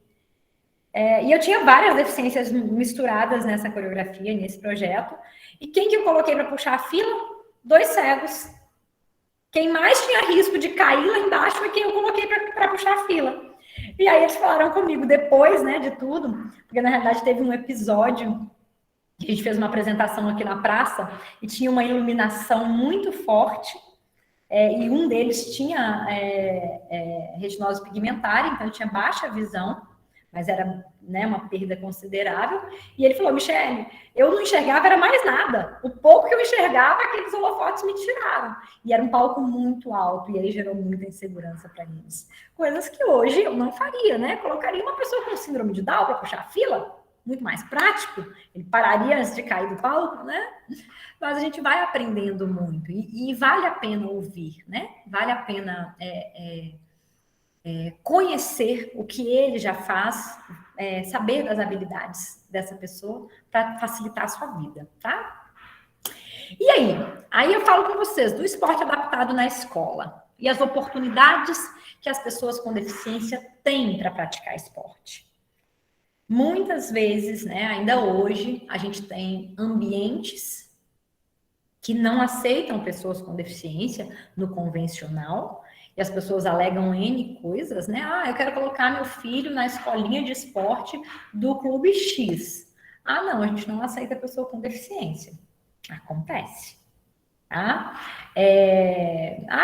E eu tinha várias deficiências misturadas nessa coreografia, nesse projeto. E quem que eu coloquei para puxar a fila? 2 cegos. Quem mais tinha risco de cair lá embaixo foi quem eu coloquei para puxar a fila. E aí eles falaram comigo depois, né, de tudo, porque na realidade teve um episódio que a gente fez uma apresentação aqui na praça e tinha uma iluminação muito forte, e um deles tinha retinose pigmentária, então tinha baixa visão, mas era, né, uma perda considerável. E ele falou: Michele, eu não enxergava, era mais nada. O pouco que eu enxergava, aqueles holofotes me tiraram. E era um palco muito alto, e aí gerou muita insegurança para eles. Coisas que hoje eu não faria, né? Colocaria uma pessoa com síndrome de Down para puxar a fila, muito mais prático. Ele pararia antes de cair do palco, né? Mas a gente vai aprendendo muito. E vale a pena ouvir, né? Vale a pena conhecer o que ele já faz, saber das habilidades dessa pessoa para facilitar a sua vida, tá? E aí eu falo com vocês do esporte adaptado na escola e as oportunidades que as pessoas com deficiência têm para praticar esporte. Muitas vezes, né, ainda hoje, a gente tem ambientes que não aceitam pessoas com deficiência no convencional, e as pessoas alegam N coisas, né? Ah, eu quero colocar meu filho na escolinha de esporte do clube X. Ah, não, a gente não aceita pessoa com deficiência. Acontece. Tá?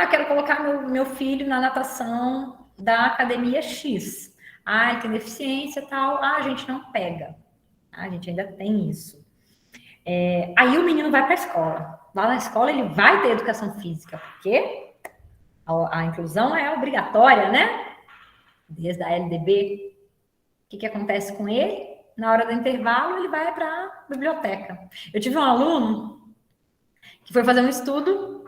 Quero colocar meu filho na natação da academia X. Ah, ele tem deficiência e tal. Ah, a gente não pega. A gente ainda tem isso. Aí o menino vai para a escola. Lá na escola ele vai ter educação física, porque a inclusão é obrigatória, né? Desde a LDB. O que acontece com ele? Na hora do intervalo, ele vai para a biblioteca. Eu tive um aluno que foi fazer um estudo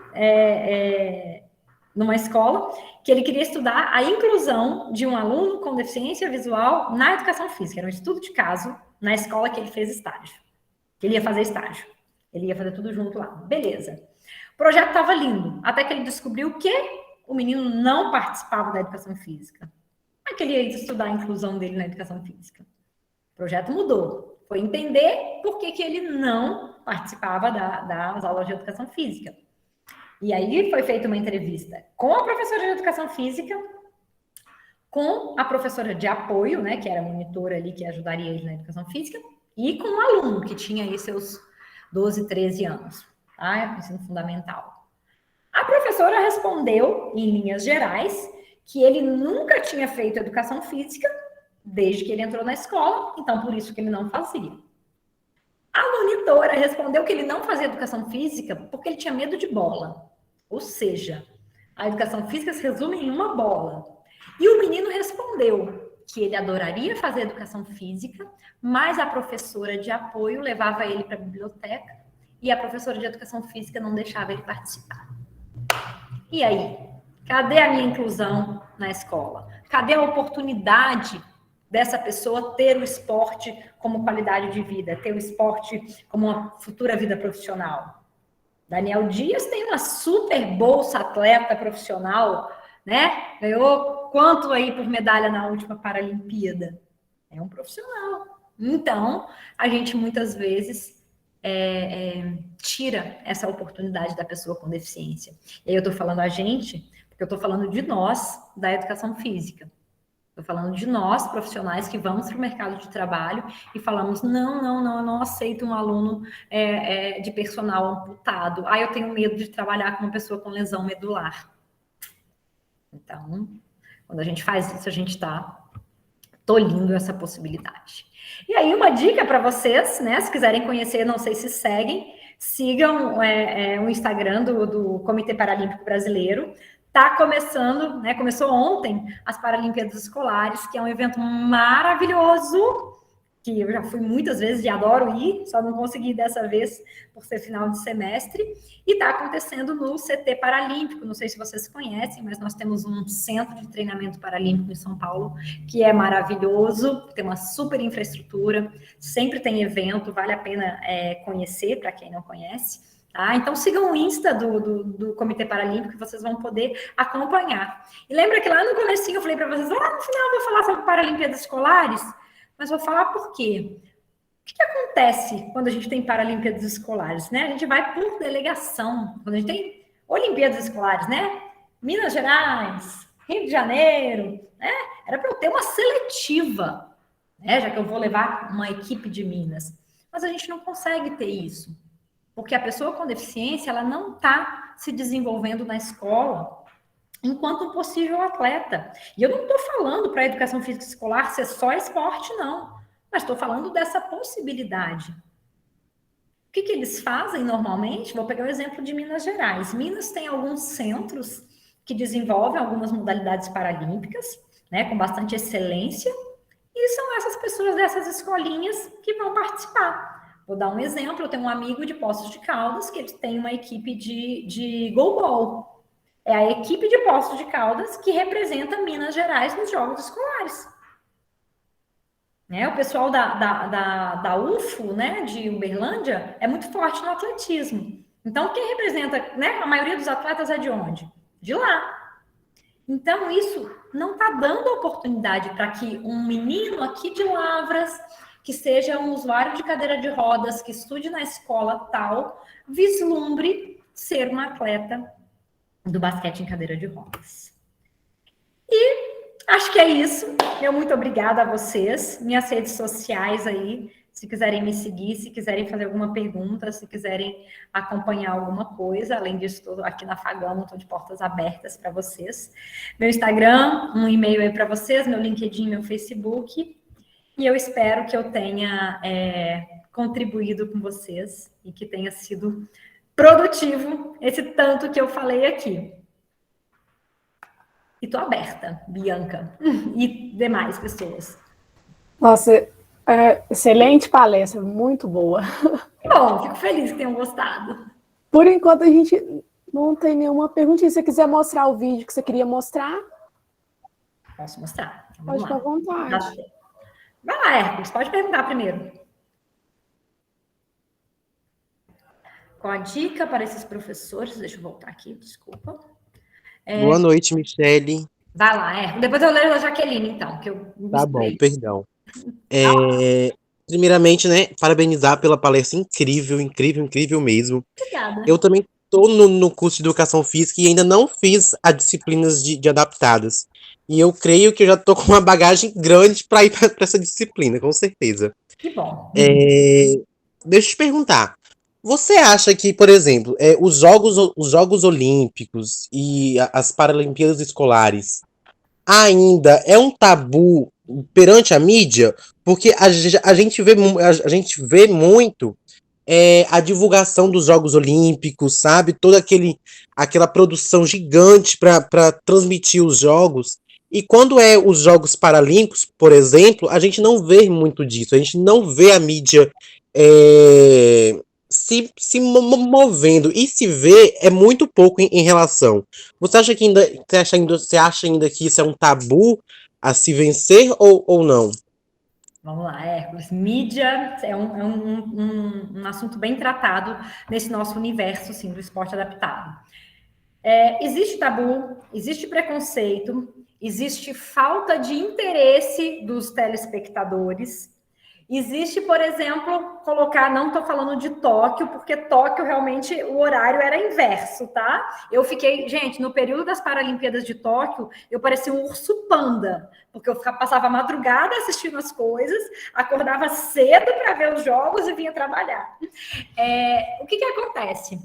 numa escola, que ele queria estudar a inclusão de um aluno com deficiência visual na educação física. Era um estudo de caso na escola que ele fez estágio. Que ele ia fazer estágio. Ele ia fazer tudo junto lá. Beleza. O projeto estava lindo, até que ele descobriu que o menino não participava da educação física. Aí que ele ia estudar a inclusão dele na educação física. O projeto mudou. Foi entender por que ele não participava das aulas de educação física. E aí foi feita uma entrevista com a professora de educação física, com a professora de apoio, né, que era a monitora ali que ajudaria ele na educação física, e com o aluno, que tinha aí seus 12, 13 anos, tá? Ensino fundamental. A professora respondeu, em linhas gerais, que ele nunca tinha feito educação física desde que ele entrou na escola, então por isso que ele não fazia. A monitora respondeu que ele não fazia educação física porque ele tinha medo de bola. Ou seja, a educação física se resume em uma bola. E o menino respondeu que ele adoraria fazer educação física, mas a professora de apoio levava ele para a biblioteca e a professora de educação física não deixava ele participar. E aí? Cadê a minha inclusão na escola? Cadê a oportunidade dessa pessoa ter o esporte como qualidade de vida, ter o esporte como uma futura vida profissional? Daniel Dias tem uma super bolsa atleta profissional, né? Ganhou quanto aí por medalha na última Paralimpíada? É um profissional. Então, a gente muitas vezes tira essa oportunidade da pessoa com deficiência. E aí eu estou falando a gente, porque eu estou falando de nós, da educação física. Estou falando de nós, profissionais, que vamos para o mercado de trabalho e falamos, eu não aceito um aluno de personal amputado. Eu tenho medo de trabalhar com uma pessoa com lesão medular. Então, quando a gente faz isso, a gente está tolhindo essa possibilidade. E aí, uma dica para vocês, né? Se quiserem conhecer, não sei se seguem, sigam o Instagram do Comitê Paralímpico Brasileiro. Está começando, né? Começou ontem as Paralimpíadas Escolares, que é um evento maravilhoso, que eu já fui muitas vezes e adoro ir, só não consegui dessa vez por ser final de semestre, e está acontecendo no CT Paralímpico, não sei se vocês conhecem, mas nós temos um centro de treinamento paralímpico em São Paulo, que é maravilhoso, tem uma super infraestrutura, sempre tem evento, vale a pena conhecer, para quem não conhece. Tá? Então, sigam o Insta do Comitê Paralímpico, que vocês vão poder acompanhar. E lembra que lá no comecinho eu falei para vocês, lá no final eu vou falar sobre Paralimpíadas Escolares, mas vou falar por quê. O que acontece quando a gente tem Paralimpíadas Escolares, né? A gente vai por delegação. Quando a gente tem Olimpíadas Escolares, né? Minas Gerais, Rio de Janeiro, né? Era para eu ter uma seletiva, né? Já que eu vou levar uma equipe de Minas. Mas a gente não consegue ter isso. Porque a pessoa com deficiência, ela não está se desenvolvendo na escola enquanto um possível atleta. E eu não estou falando para a educação física escolar ser só esporte, não. Mas estou falando dessa possibilidade. O que eles fazem normalmente? Vou pegar o exemplo de Minas Gerais. Minas tem alguns centros que desenvolvem algumas modalidades paralímpicas, né, com bastante excelência, e são essas pessoas dessas escolinhas que vão participar. Vou dar um exemplo, eu tenho um amigo de Poços de Caldas que eles têm uma equipe de goalball. É a equipe de Poços de Caldas que representa Minas Gerais nos Jogos Escolares. Né? O pessoal da UFO, né, de Uberlândia, é muito forte no atletismo. Então, quem representa, né, a maioria dos atletas é de onde? De lá. Então, isso não está dando oportunidade para que um menino aqui de Lavras, que seja um usuário de cadeira de rodas, que estude na escola tal, vislumbre ser um atleta do basquete em cadeira de rodas. E acho que é isso. Meu muito obrigada a vocês. Minhas redes sociais aí, se quiserem me seguir, se quiserem fazer alguma pergunta, se quiserem acompanhar alguma coisa. Além disso, estou aqui na Fagamo, estou de portas abertas para vocês. Meu Instagram, um e-mail aí para vocês, meu LinkedIn, meu Facebook. E eu espero que eu tenha contribuído com vocês e que tenha sido produtivo esse tanto que eu falei aqui. E tô aberta, Bianca, e demais pessoas. Nossa, excelente palestra, muito boa. Bom, fico feliz que tenham gostado. Por enquanto, a gente não tem nenhuma perguntinha. Se você quiser mostrar o vídeo que você queria mostrar... Posso mostrar? Pode ficar à vontade. Vai lá, Hércules, pode perguntar primeiro. Qual a dica para esses professores? Deixa eu voltar aqui, desculpa. Boa noite, Michele. Vai lá, Hércules. Depois eu leio a Jaqueline, então, que eu Tá bom, perdão. Primeiramente, né, parabenizar pela palestra incrível, incrível, incrível mesmo. Obrigada. Eu também estou no curso de Educação Física e ainda não fiz as disciplinas de adaptadas. E eu creio que eu já estou com uma bagagem grande para ir para essa disciplina, com certeza. Que bom. Deixa eu te perguntar. Você acha que, por exemplo, os Jogos Olímpicos e as Paralimpíadas Escolares ainda é um tabu perante a mídia? Porque a gente vê muito a divulgação dos Jogos Olímpicos, sabe? Toda aquela produção gigante para transmitir os jogos. E quando é os Jogos Paralímpicos, por exemplo, a gente não vê muito disso. A gente não vê a mídia se movendo. E se vê é muito pouco em relação. Você acha ainda que isso é um tabu a se vencer ou não? Vamos lá, Hércules. Mídia é um assunto bem tratado nesse nosso universo, sim, do esporte adaptado. Existe tabu, existe preconceito, existe falta de interesse dos telespectadores Existe, por exemplo, colocar, não estou falando de Tóquio, porque Tóquio realmente o horário era inverso, tá? Eu fiquei, gente, no período das Paralimpíadas de Tóquio, eu parecia um urso panda, porque eu passava a madrugada assistindo as coisas, acordava cedo para ver os jogos e vinha trabalhar. O que acontece?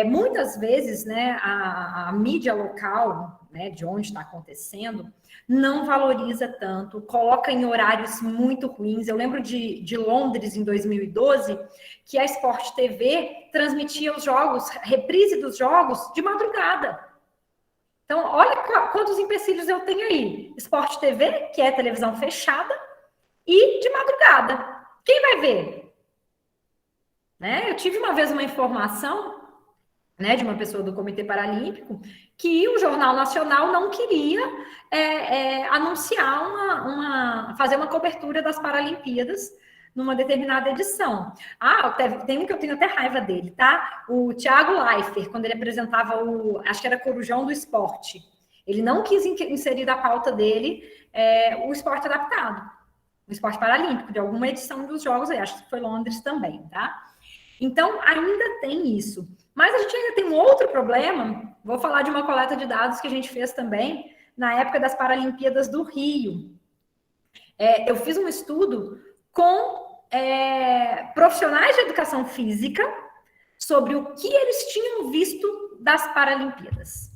Muitas vezes, né, a mídia local, né, de onde está acontecendo, não valoriza tanto, coloca em horários muito ruins. Eu lembro de Londres, em 2012, que a Sport TV transmitia os jogos, reprise dos jogos, de madrugada. Então, olha quantos empecilhos eu tenho aí. Sport TV, que é televisão fechada, e de madrugada. Quem vai ver? Né? Eu tive uma vez uma informação, né, de uma pessoa do Comitê Paralímpico, que o Jornal Nacional não queria anunciar fazer uma cobertura das Paralimpíadas numa determinada edição. Tem um que eu tenho até raiva dele, tá? O Thiago Leifert, quando ele apresentava acho que era Corujão do Esporte, ele não quis inserir da pauta dele o esporte adaptado, o esporte paralímpico, de alguma edição dos Jogos, acho que foi Londres também, tá? Então, ainda tem isso. Mas a gente ainda tem um outro problema, vou falar de uma coleta de dados que a gente fez também na época das Paralimpíadas do Rio. Eu fiz um estudo com profissionais de educação física sobre o que eles tinham visto das Paralimpíadas.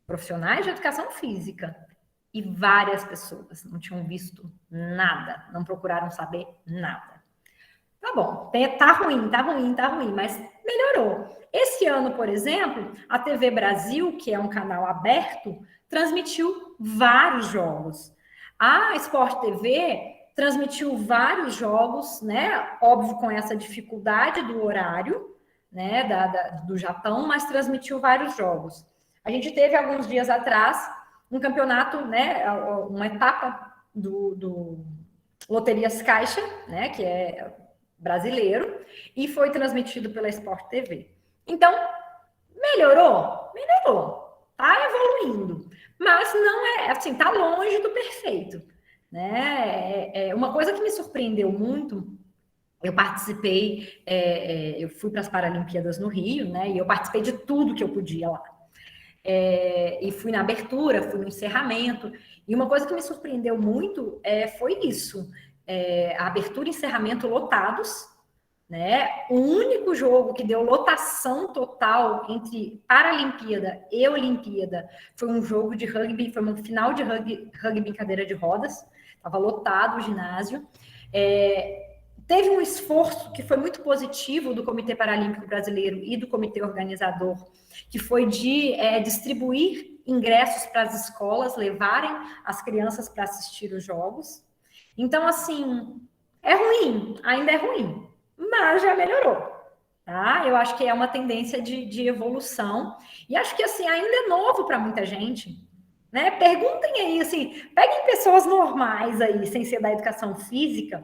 Profissionais de educação física. E várias pessoas não tinham visto nada, não procuraram saber nada. Tá bom, tá ruim, mas melhorou. Esse ano, por exemplo, a TV Brasil, que é um canal aberto, transmitiu vários jogos. A Sport TV transmitiu vários jogos, né? Óbvio, com essa dificuldade do horário, né? Do Japão, mas transmitiu vários jogos. A gente teve, alguns dias atrás, um campeonato, né? Uma etapa do Loterias Caixa, né? Que é brasileiro, e foi transmitido pela Sport TV. Então, melhorou, tá evoluindo, mas não é, assim, tá longe do perfeito, né? Uma coisa que me surpreendeu muito, eu participei, eu fui para as Paralimpíadas no Rio, né? E eu participei de tudo que eu podia lá. E fui na abertura, fui no encerramento, e uma coisa que me surpreendeu muito foi isso. A abertura e encerramento lotados, né? O único jogo que deu lotação total entre Paralimpíada e Olimpíada foi um jogo de rugby, foi uma final de rugby em cadeira de rodas, estava lotado o ginásio. Teve um esforço que foi muito positivo do Comitê Paralímpico Brasileiro e do comitê organizador, que foi de distribuir ingressos para as escolas, levarem as crianças para assistir os jogos. Então, assim, é ruim, ainda é ruim, mas já melhorou, tá? Eu acho que é uma tendência de evolução, e acho que, assim, ainda é novo para muita gente, né? Perguntem aí, assim, peguem pessoas normais aí, sem ser da educação física,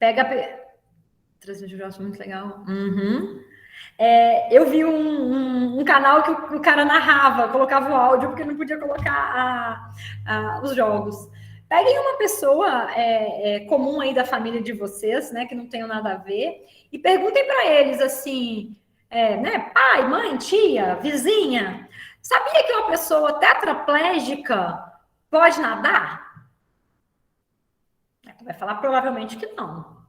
eu acho muito legal. Eu vi um canal que o cara narrava, colocava o áudio, porque não podia colocar os jogos. Peguem uma pessoa comum aí da família de vocês, né, que não tenham nada a ver, e perguntem para eles assim, né, pai, mãe, tia, vizinha, sabia que uma pessoa tetraplégica pode nadar? Vai falar provavelmente que não.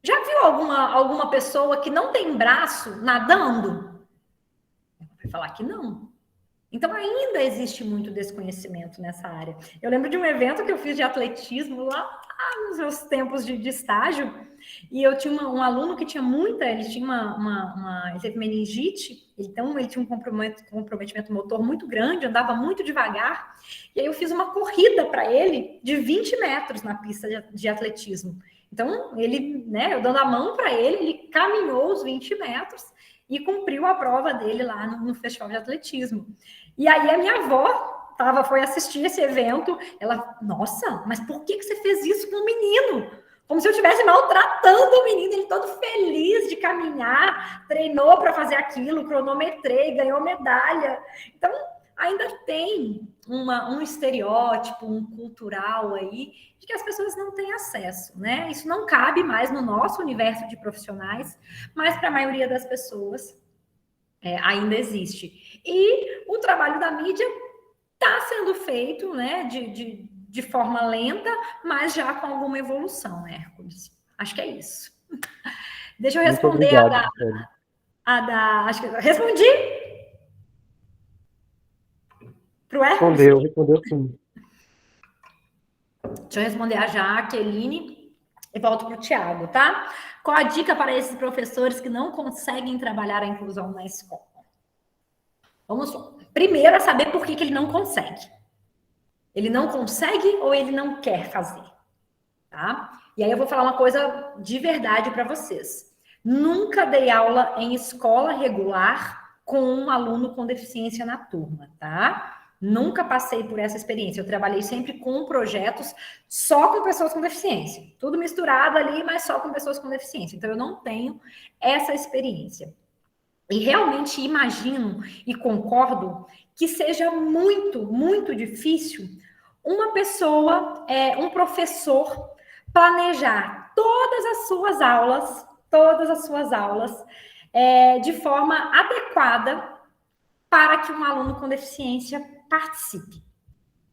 Já viu alguma pessoa que não tem braço nadando? Vai falar que não. Então, ainda existe muito desconhecimento nessa área. Eu lembro de um evento que eu fiz de atletismo lá nos meus tempos de estágio, e eu tinha um aluno que tinha ele tinha ele teve meningite, então ele tinha um comprometimento motor muito grande, andava muito devagar, e aí eu fiz uma corrida para ele de 20 metros na pista de atletismo. Então, ele, né, eu dando a mão para ele caminhou os 20 metros e cumpriu a prova dele lá no festival de atletismo. E aí a minha avó foi assistir esse evento, ela, nossa, mas por que você fez isso com o menino? Como se eu estivesse maltratando o menino, ele todo feliz de caminhar, treinou para fazer aquilo, cronometrei, ganhou medalha. Então, ainda tem um estereótipo, um cultural aí, de que as pessoas não têm acesso, né? Isso não cabe mais no nosso universo de profissionais, mas para a maioria das pessoas ainda existe. E o trabalho da mídia está sendo feito, né, de forma lenta, mas já com alguma evolução, né, Hércules? Acho que é isso. Deixa eu responder acho que eu respondi para o Hércules. Respondeu sim. Deixa eu responder a Jaqueline e volto para o Tiago, tá? Qual a dica para esses professores que não conseguem trabalhar a inclusão na escola? Vamos lá. Primeiro é saber por que ele não consegue. Ele não consegue ou ele não quer fazer, tá? E aí eu vou falar uma coisa de verdade para vocês. Nunca dei aula em escola regular com um aluno com deficiência na turma, tá? Nunca passei por essa experiência. Eu trabalhei sempre com projetos só com pessoas com deficiência. Tudo misturado ali, mas só com pessoas com deficiência. Então, eu não tenho essa experiência. E realmente imagino e concordo que seja muito, muito difícil uma pessoa, um professor, planejar todas as suas aulas, de forma adequada para que um aluno com deficiência participe.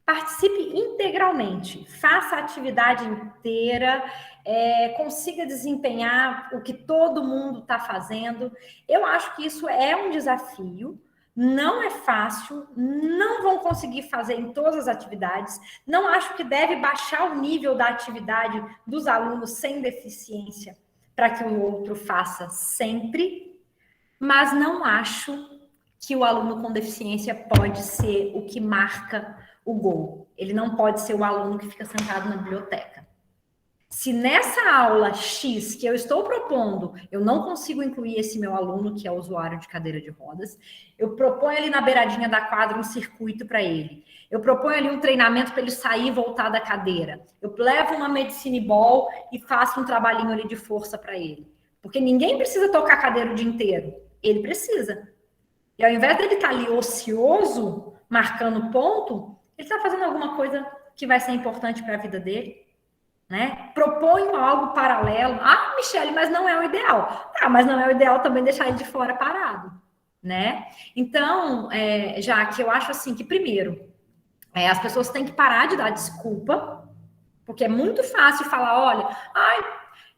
Participe integralmente, faça a atividade inteira, consiga desempenhar o que todo mundo está fazendo. Eu acho que isso é um desafio, não é fácil, não vão conseguir fazer em todas as atividades, não acho que deve baixar o nível da atividade dos alunos sem deficiência para que o outro faça sempre, mas não acho que o aluno com deficiência pode ser o que marca o gol. Ele não pode ser o aluno que fica sentado na biblioteca. Se nessa aula X que eu estou propondo, eu não consigo incluir esse meu aluno, que é usuário de cadeira de rodas, eu proponho ali na beiradinha da quadra um circuito para ele. Eu proponho ali um treinamento para ele sair e voltar da cadeira. Eu levo uma medicine ball e faço um trabalhinho ali de força para ele. Porque ninguém precisa tocar a cadeira o dia inteiro. Ele precisa. E ao invés dele estar ali ocioso, marcando ponto, ele está fazendo alguma coisa que vai ser importante para a vida dele, né? Proponho algo paralelo. Ah, Michele, mas não é o ideal. Ah, mas não é o ideal também deixar ele de fora parado, né? Então, já que eu acho assim que, primeiro, as pessoas têm que parar de dar desculpa, porque é muito fácil falar, olha,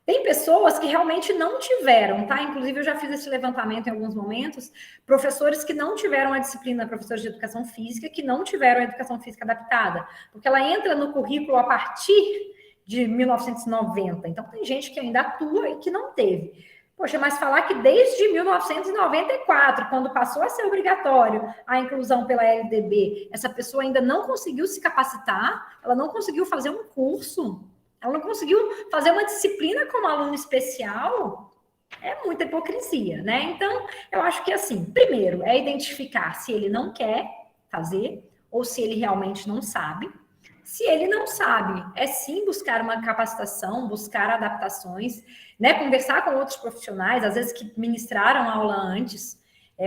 tem pessoas que realmente não tiveram, tá? Inclusive, eu já fiz esse levantamento em alguns momentos, professores que não tiveram a disciplina, professores de educação física, que não tiveram a educação física adaptada, porque ela entra no currículo a partir de 1990. Então, tem gente que ainda atua e que não teve. Poxa, mas falar que desde 1994, quando passou a ser obrigatório a inclusão pela LDB, essa pessoa ainda não conseguiu se capacitar, ela não conseguiu fazer um curso, ela não conseguiu fazer uma disciplina como aluno especial, é muita hipocrisia, né? Então, eu acho que, assim, primeiro, é identificar se ele não quer fazer ou se ele realmente não sabe. Se ele não sabe, é sim buscar uma capacitação, buscar adaptações, né? Conversar com outros profissionais, às vezes que ministraram a aula antes,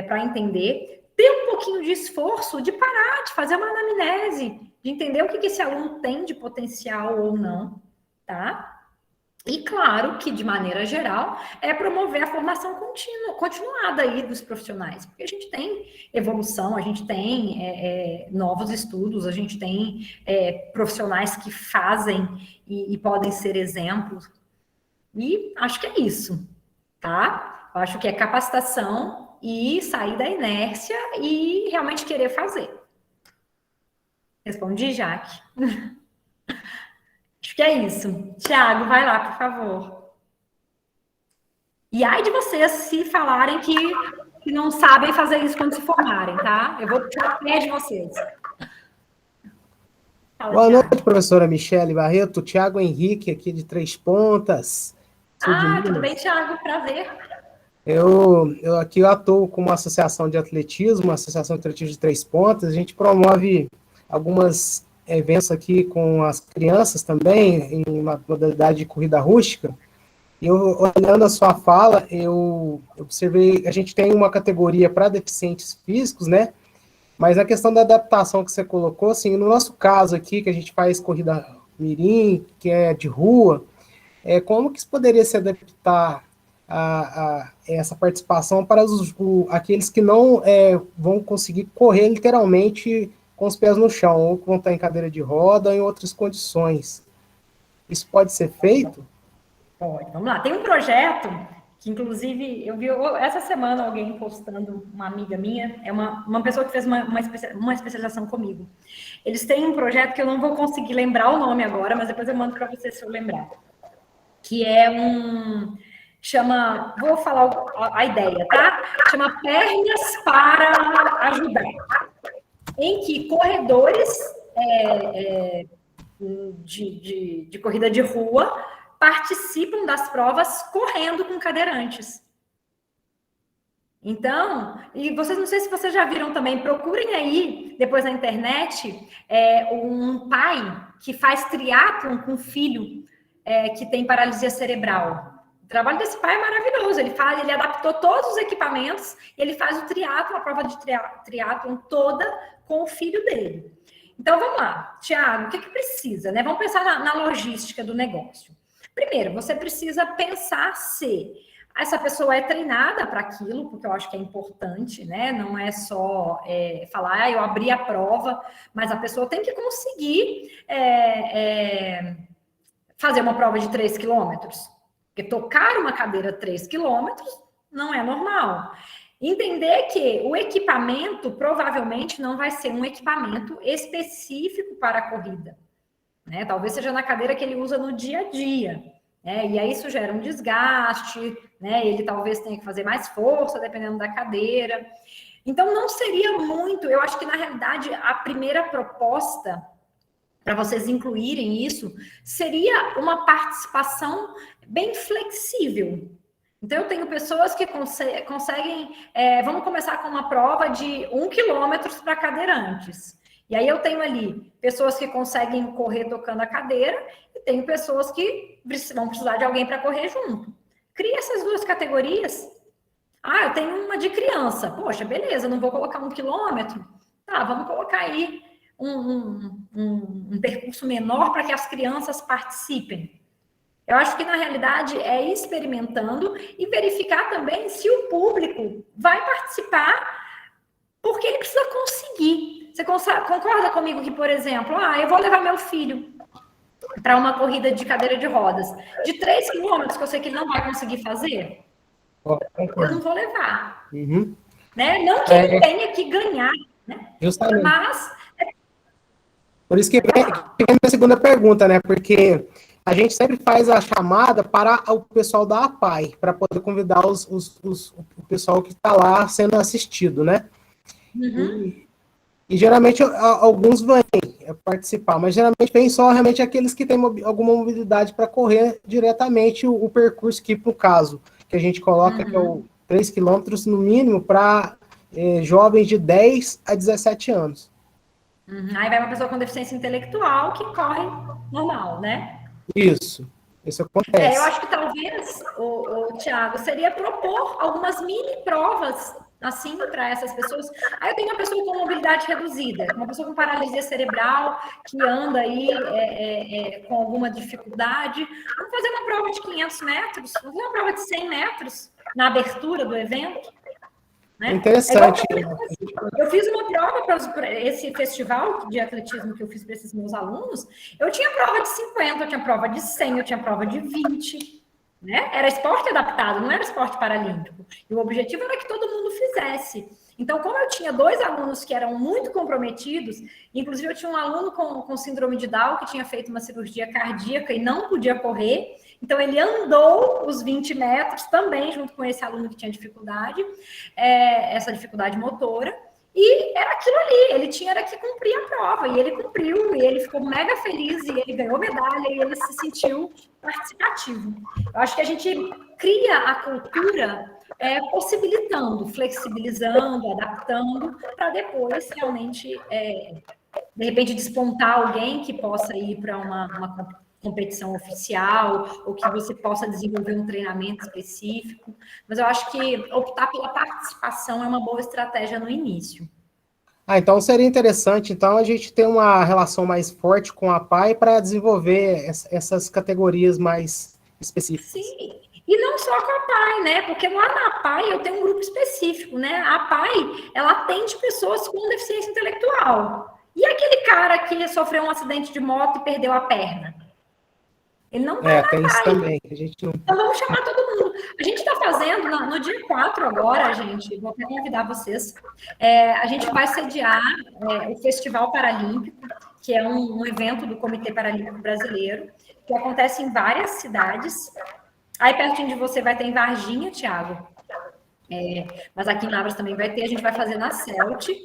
para entender. Ter um pouquinho de esforço de parar, de fazer uma anamnese, de entender o que esse aluno tem de potencial ou não, tá? E claro que, de maneira geral, é promover a formação continuada aí dos profissionais, porque a gente tem evolução, a gente tem novos estudos, a gente tem profissionais que fazem e podem ser exemplos. E acho que é isso, tá? Eu acho que é capacitação e sair da inércia e realmente querer fazer. Respondi, Jaque? Acho que é isso. Tiago, vai lá, por favor. E ai de vocês se falarem que não sabem fazer isso quando se formarem, tá? Eu vou tirar pé de vocês. Fala, Boa Thiago. noite, professora Michele Barreto. Tiago Henrique, aqui de Três Pontas. Tudo bem, Tiago? Prazer. Eu aqui atuo com uma associação de atletismo, uma associação de atletismo de Três Pontas. A gente promove algumas eventos aqui com as crianças também, em uma modalidade de corrida rústica. E eu, olhando a sua fala, eu observei, a gente tem uma categoria para deficientes físicos, né? Mas a questão da adaptação que você colocou, assim, no nosso caso aqui, que a gente faz corrida mirim, que é de rua, como que isso poderia se adaptar a essa participação para aqueles que não vão conseguir correr literalmente com os pés no chão, ou que vão estar em cadeira de roda ou em outras condições? Isso pode ser feito? Pode, vamos lá. Tem um projeto que, inclusive, eu vi essa semana alguém postando, uma amiga minha, é uma pessoa que fez uma especialização comigo. Eles têm um projeto que eu não vou conseguir lembrar o nome agora, mas depois eu mando para você se eu lembrar. Que é vou falar a ideia, tá? Chama Pernas para Ajudar. Em que corredores de corrida de rua participam das provas correndo com cadeirantes. Então, e vocês, não sei se vocês já viram também, procurem aí, depois na internet, um pai que faz triatlon com filho que tem paralisia cerebral. O trabalho desse pai é maravilhoso, ele adaptou todos os equipamentos, ele faz o triatlon, a prova de triatlon toda com o filho dele. Então, vamos lá, Thiago, o que precisa, né? Vamos pensar na logística do negócio. Primeiro, você precisa pensar se essa pessoa é treinada para aquilo, porque eu acho que é importante, né? Não é só falar, eu abri a prova, mas a pessoa tem que conseguir fazer uma prova de 3 quilômetros. Porque tocar uma cadeira 3 quilômetros não é normal. Entender que o equipamento provavelmente não vai ser um equipamento específico para a corrida, né? Talvez seja na cadeira que ele usa no dia a dia, né? E aí isso gera um desgaste, né? Ele talvez tenha que fazer mais força, dependendo da cadeira. Então, não seria muito... Eu acho que, na realidade, a primeira proposta para vocês incluírem isso seria uma participação bem flexível. Então, eu tenho pessoas que conseguem... vamos começar com uma prova de 1 quilômetro para cadeirantes. E aí eu tenho ali pessoas que conseguem correr tocando a cadeira e tenho pessoas que vão precisar de alguém para correr junto. Cria essas duas categorias. Eu tenho uma de criança. Poxa, beleza, não vou colocar 1 quilômetro. Tá, vamos colocar aí um percurso menor para que as crianças participem. Eu acho que, na realidade, é experimentando e verificar também se o público vai participar, porque ele precisa conseguir. Você concorda comigo que, por exemplo, eu vou levar meu filho para uma corrida de cadeira de rodas de 3 quilômetros, que eu sei que ele não vai conseguir fazer? Eu não vou levar. Uhum. Né? Não que ele tenha que ganhar, né? Justamente. Mas... Por isso que vem a segunda pergunta, né? Porque a gente sempre faz a chamada para o pessoal da APAI, para poder convidar o pessoal que está lá sendo assistido, né? Uhum. E geralmente alguns vêm participar, mas geralmente vem só realmente aqueles que têm alguma mobilidade para correr diretamente o percurso que, no caso, que a gente coloca, que é o 3 quilômetros no mínimo para jovens de 10 a 17 anos. Aí vai uma pessoa com deficiência intelectual que corre normal, né? Isso acontece. Eu acho que talvez, Thiago, seria propor algumas mini provas assim para essas pessoas. Aí eu tenho uma pessoa com mobilidade reduzida, uma pessoa com paralisia cerebral que anda aí com alguma dificuldade. Vamos fazer uma prova de 500 metros, vamos fazer uma prova de 100 metros na abertura do evento. Né? Interessante. Eu fiz uma prova para esse festival de atletismo que eu fiz para esses meus alunos. Eu tinha prova de 50, eu tinha prova de 100, eu tinha prova de 20. Né? Era esporte adaptado, não era esporte paralímpico. E o objetivo era que todo mundo fizesse. Então, como eu tinha 2 alunos que eram muito comprometidos, inclusive eu tinha um aluno com síndrome de Down que tinha feito uma cirurgia cardíaca e não podia correr. Então, ele andou os 20 metros também, junto com esse aluno que tinha dificuldade, essa dificuldade motora, e era aquilo ali, ele tinha que cumprir a prova, e ele cumpriu, e ele ficou mega feliz, e ele ganhou medalha, e ele se sentiu participativo. Eu acho que a gente cria a cultura possibilitando, flexibilizando, adaptando, para depois realmente, de repente, despontar alguém que possa ir para uma competição oficial, ou que você possa desenvolver um treinamento específico, mas eu acho que optar pela participação é uma boa estratégia no início. Então seria interessante, então, a gente ter uma relação mais forte com a PAI para desenvolver essas categorias mais específicas. Sim, e não só com a PAI, né? Porque lá na PAI eu tenho um grupo específico, né? A PAI, ela atende pessoas com deficiência intelectual. E aquele cara que sofreu um acidente de moto e perdeu a perna? Ele não tá na Tem isso PAI. também, que a gente não... Então vamos chamar todo mundo. A gente está fazendo, no dia 4 agora, gente, vou até convidar vocês, a gente vai sediar o Festival Paralímpico, que é um evento do Comitê Paralímpico Brasileiro, que acontece em várias cidades. Aí pertinho de você vai ter em Varginha, Thiago. Mas aqui em Lavras também vai ter, a gente vai fazer na CELT,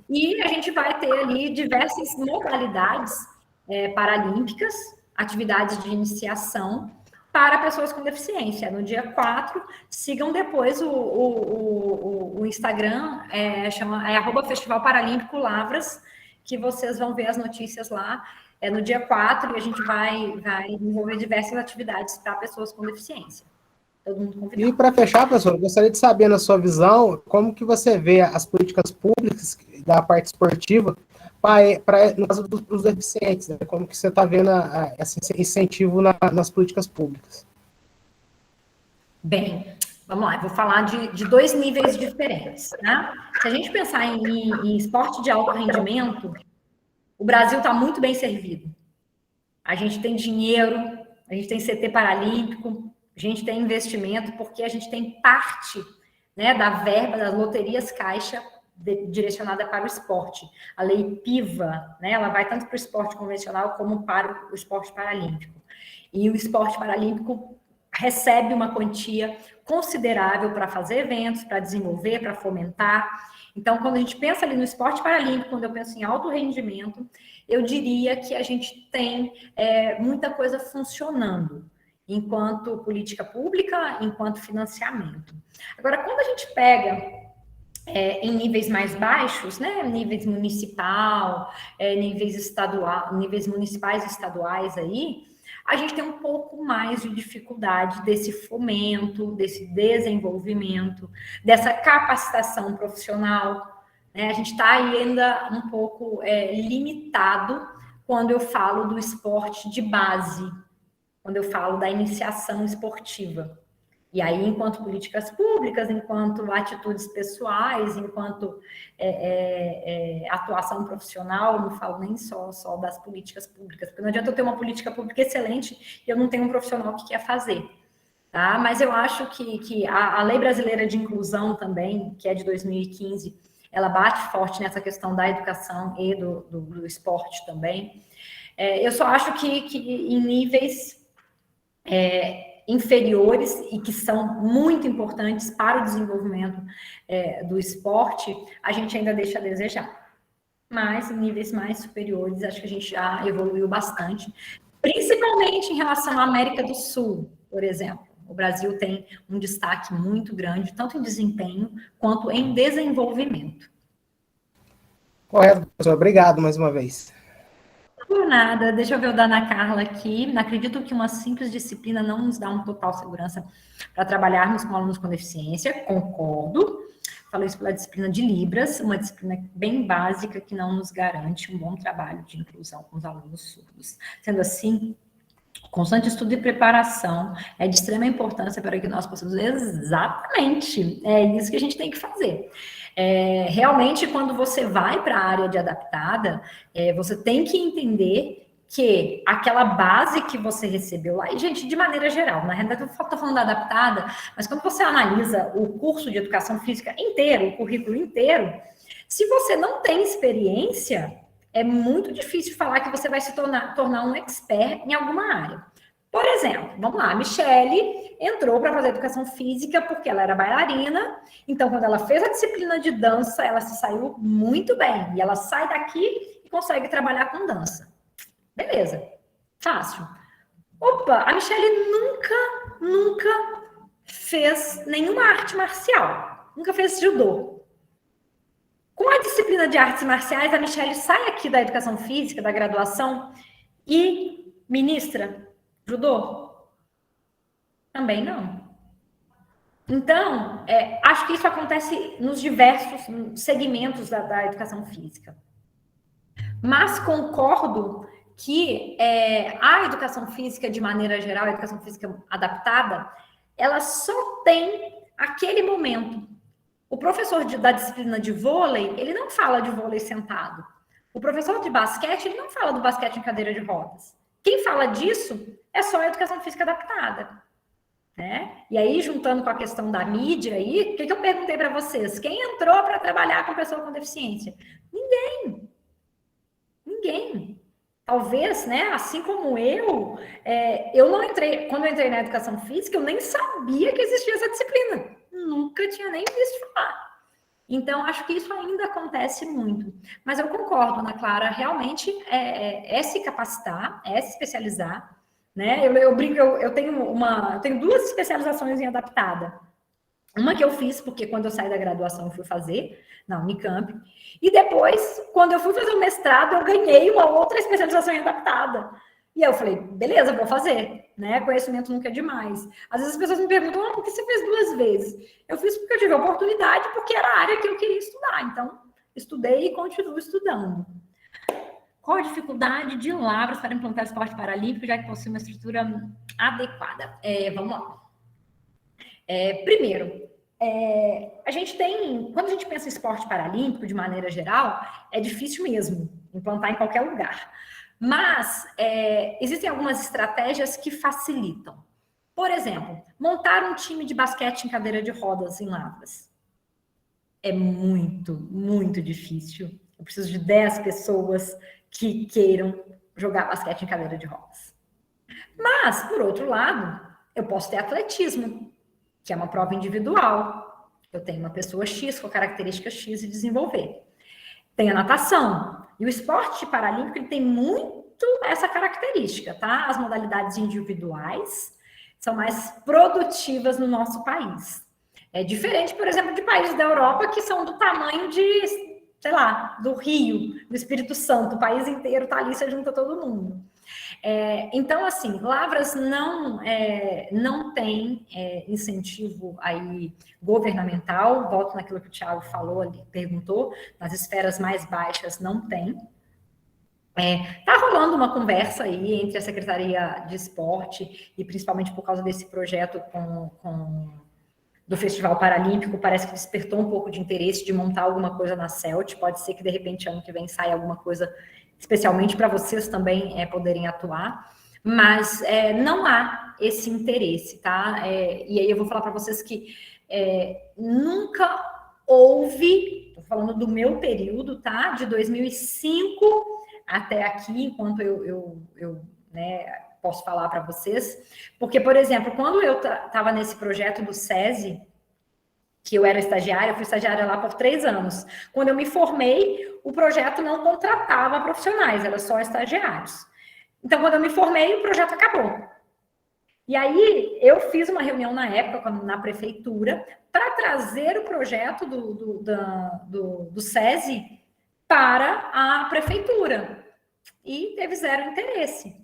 e a gente vai ter ali diversas modalidades paralímpicas, atividades de iniciação para pessoas com deficiência. No dia 4, sigam depois o Instagram, chama @Festival Paralímpico Lavras, que vocês vão ver as notícias lá. No dia 4, e a gente vai desenvolver diversas atividades para pessoas com deficiência. Todo mundo convidado. E para fechar, professor, eu gostaria de saber, na sua visão, como que você vê as políticas públicas da parte esportiva no caso dos deficientes, né? Como que você está vendo esse incentivo nas políticas públicas? Bem, vamos lá, eu vou falar de dois níveis diferentes, tá? Se a gente pensar em esporte de alto rendimento, o Brasil está muito bem servido. A gente tem dinheiro, a gente tem CT Paralímpico, a gente tem investimento, porque a gente tem parte, né, da verba das loterias Caixa direcionada para o esporte. A lei PIVA, né, ela vai tanto para o esporte convencional como para o esporte paralímpico. E o esporte paralímpico recebe uma quantia considerável para fazer eventos, para desenvolver, para fomentar. Então, quando a gente pensa ali no esporte paralímpico, quando eu penso em alto rendimento, eu diria que a gente tem muita coisa funcionando, enquanto política pública, enquanto financiamento. Agora, quando a gente pega em níveis mais baixos, né, níveis municipal, níveis estadual, níveis municipais e estaduais aí, a gente tem um pouco mais de dificuldade desse fomento, desse desenvolvimento, dessa capacitação profissional, né? A gente está ainda um pouco limitado quando eu falo do esporte de base, quando eu falo da iniciação esportiva. E aí, enquanto políticas públicas, enquanto atitudes pessoais, enquanto atuação profissional, não falo nem só das políticas públicas, porque não adianta eu ter uma política pública excelente e eu não tenho um profissional que quer fazer. Tá? Mas eu acho que a Lei Brasileira de Inclusão também, que é de 2015, ela bate forte nessa questão da educação e do esporte também. Eu só acho que em níveis inferiores e que são muito importantes para o desenvolvimento do esporte, a gente ainda deixa a desejar. Mas em níveis mais superiores, acho que a gente já evoluiu bastante, principalmente em relação à América do Sul, por exemplo. O Brasil tem um destaque muito grande, tanto em desempenho quanto em desenvolvimento. Correto, professor. Obrigado mais uma vez. Por nada, deixa eu ver o da Ana Carla aqui. Não acredito que uma simples disciplina não nos dá uma total segurança para trabalharmos com alunos com deficiência. Concordo. Falou isso pela disciplina de Libras, uma disciplina bem básica que não nos garante um bom trabalho de inclusão com os alunos surdos. Sendo assim, constante estudo e preparação é de extrema importância para que nós possamos... Exatamente, é isso que a gente tem que fazer. Realmente, quando você vai para a área de adaptada, você tem que entender que aquela base que você recebeu lá, e, gente, de maneira geral, na realidade, eu estou falando da adaptada, mas quando você analisa o curso de educação física inteiro, o currículo inteiro, se você não tem experiência, é muito difícil falar que você vai se tornar um expert em alguma área. Por exemplo, vamos lá, a Michele entrou para fazer educação física porque ela era bailarina, então quando ela fez a disciplina de dança, ela se saiu muito bem, e ela sai daqui e consegue trabalhar com dança. Beleza, fácil. Opa, a Michele nunca fez nenhuma arte marcial, nunca fez judô. Com a disciplina de artes marciais, a Michele sai aqui da educação física, da graduação, e ministra judô? Também não. Então, acho que isso acontece nos diversos segmentos da educação física. Mas concordo que a educação física, de maneira geral, a educação física adaptada, ela só tem aquele momento. O professor da disciplina de vôlei, ele não fala de vôlei sentado. O professor de basquete, ele não fala do basquete em cadeira de rodas. Quem fala disso é só a educação física adaptada. Né? E aí, juntando com a questão da mídia, o que eu perguntei para vocês? Quem entrou para trabalhar com pessoa com deficiência? Ninguém. Talvez, né, assim como eu não entrei, quando eu entrei na educação física, eu nem sabia que existia essa disciplina. Nunca tinha nem visto falar. Então, acho que isso ainda acontece muito. Mas eu concordo, Ana Clara, realmente se capacitar, se especializar. Né? Eu brinco, eu tenho 2 especializações em adaptada. Uma que eu fiz, porque quando eu saí da graduação eu fui fazer na Unicamp. E depois, quando eu fui fazer o mestrado, eu ganhei uma outra especialização em adaptada. E aí eu falei, beleza, vou fazer. Né? Conhecimento nunca é demais. Às vezes as pessoas me perguntam, por que você fez 2 vezes? Eu fiz porque eu tive a oportunidade, porque era a área que eu queria estudar. Então, estudei e continuo estudando. Qual a dificuldade de Lavras para implantar esporte paralímpico, já que possui uma estrutura adequada? Vamos lá. Primeiro, a gente tem, quando a gente pensa em esporte paralímpico, de maneira geral, é difícil mesmo implantar em qualquer lugar. Mas existem algumas estratégias que facilitam. Por exemplo, montar um time de basquete em cadeira de rodas em Lavras. É muito, muito difícil. Eu preciso de 10 pessoas que queiram jogar basquete em cadeira de rodas. Mas, por outro lado, eu posso ter atletismo, que é uma prova individual. Eu tenho uma pessoa X com característica X e desenvolver. Tem a natação. E o esporte paralímpico ele tem muito essa característica, tá? As modalidades individuais são mais produtivas no nosso país. É diferente, por exemplo, de países da Europa que são do tamanho de, sei lá, do Rio, do Espírito Santo, o país inteiro tá ali, você junta todo mundo. Então, assim, Lavras não tem incentivo aí governamental, volto naquilo que o Thiago falou ali, perguntou, nas esferas mais baixas não tem. Tá rolando uma conversa aí entre a Secretaria de Esporte e principalmente por causa desse projeto do Festival Paralímpico, parece que despertou um pouco de interesse de montar alguma coisa na CELT, pode ser que de repente ano que vem saia alguma coisa especialmente para vocês também poderem atuar, mas não há esse interesse, tá? E aí eu vou falar para vocês que nunca houve, estou falando do meu período, tá? De 2005 até aqui, enquanto eu posso falar para vocês, porque, por exemplo, quando eu estava nesse projeto do SESI, que eu era estagiária, eu fui estagiária lá por 3 anos. Quando eu me formei, o projeto não contratava profissionais, era só estagiários. Então, quando eu me formei, o projeto acabou. E aí, eu fiz uma reunião na época, na prefeitura, para trazer o projeto do SESI para a prefeitura. E teve 0 interesse.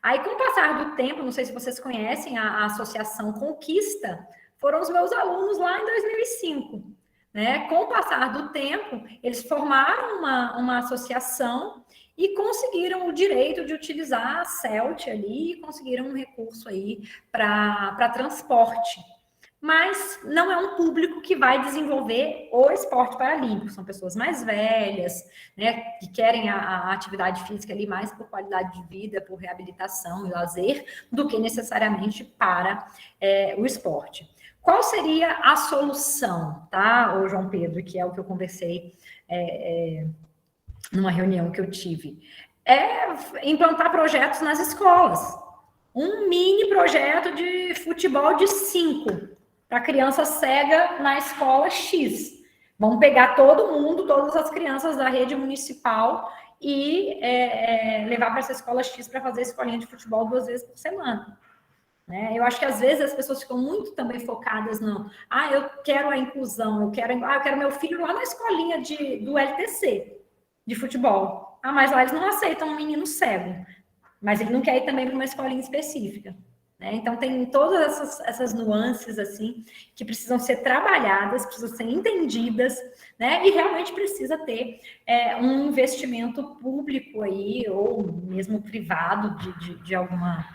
Aí, com o passar do tempo, não sei se vocês conhecem a Associação Conquista, foram os meus alunos lá em 2005. Né? Com o passar do tempo, eles formaram uma associação e conseguiram o direito de utilizar a CELT ali e conseguiram um recurso aí para transporte. Mas não é um público que vai desenvolver o esporte paralímpico, são pessoas mais velhas, né, que querem a atividade física ali mais por qualidade de vida, por reabilitação e lazer, do que necessariamente para o esporte. Qual seria a solução, tá, ô João Pedro, que é o que eu conversei numa reunião que eu tive? Implantar projetos nas escolas. Um mini projeto de futebol de 5 para criança cega na escola X. Vamos pegar todo mundo, todas as crianças da rede municipal e levar para essa escola X para fazer escolinha de futebol 2 vezes por semana. Né? Eu acho que às vezes as pessoas ficam muito também focadas no eu quero a inclusão, eu quero meu filho lá na escolinha do LTC, de futebol. Mas lá eles não aceitam um menino cego, mas ele não quer ir também para uma escolinha específica. né? Então, tem todas essas nuances, assim, que precisam ser trabalhadas, precisam ser entendidas, né? E realmente precisa ter um investimento público aí, ou mesmo privado, de algumas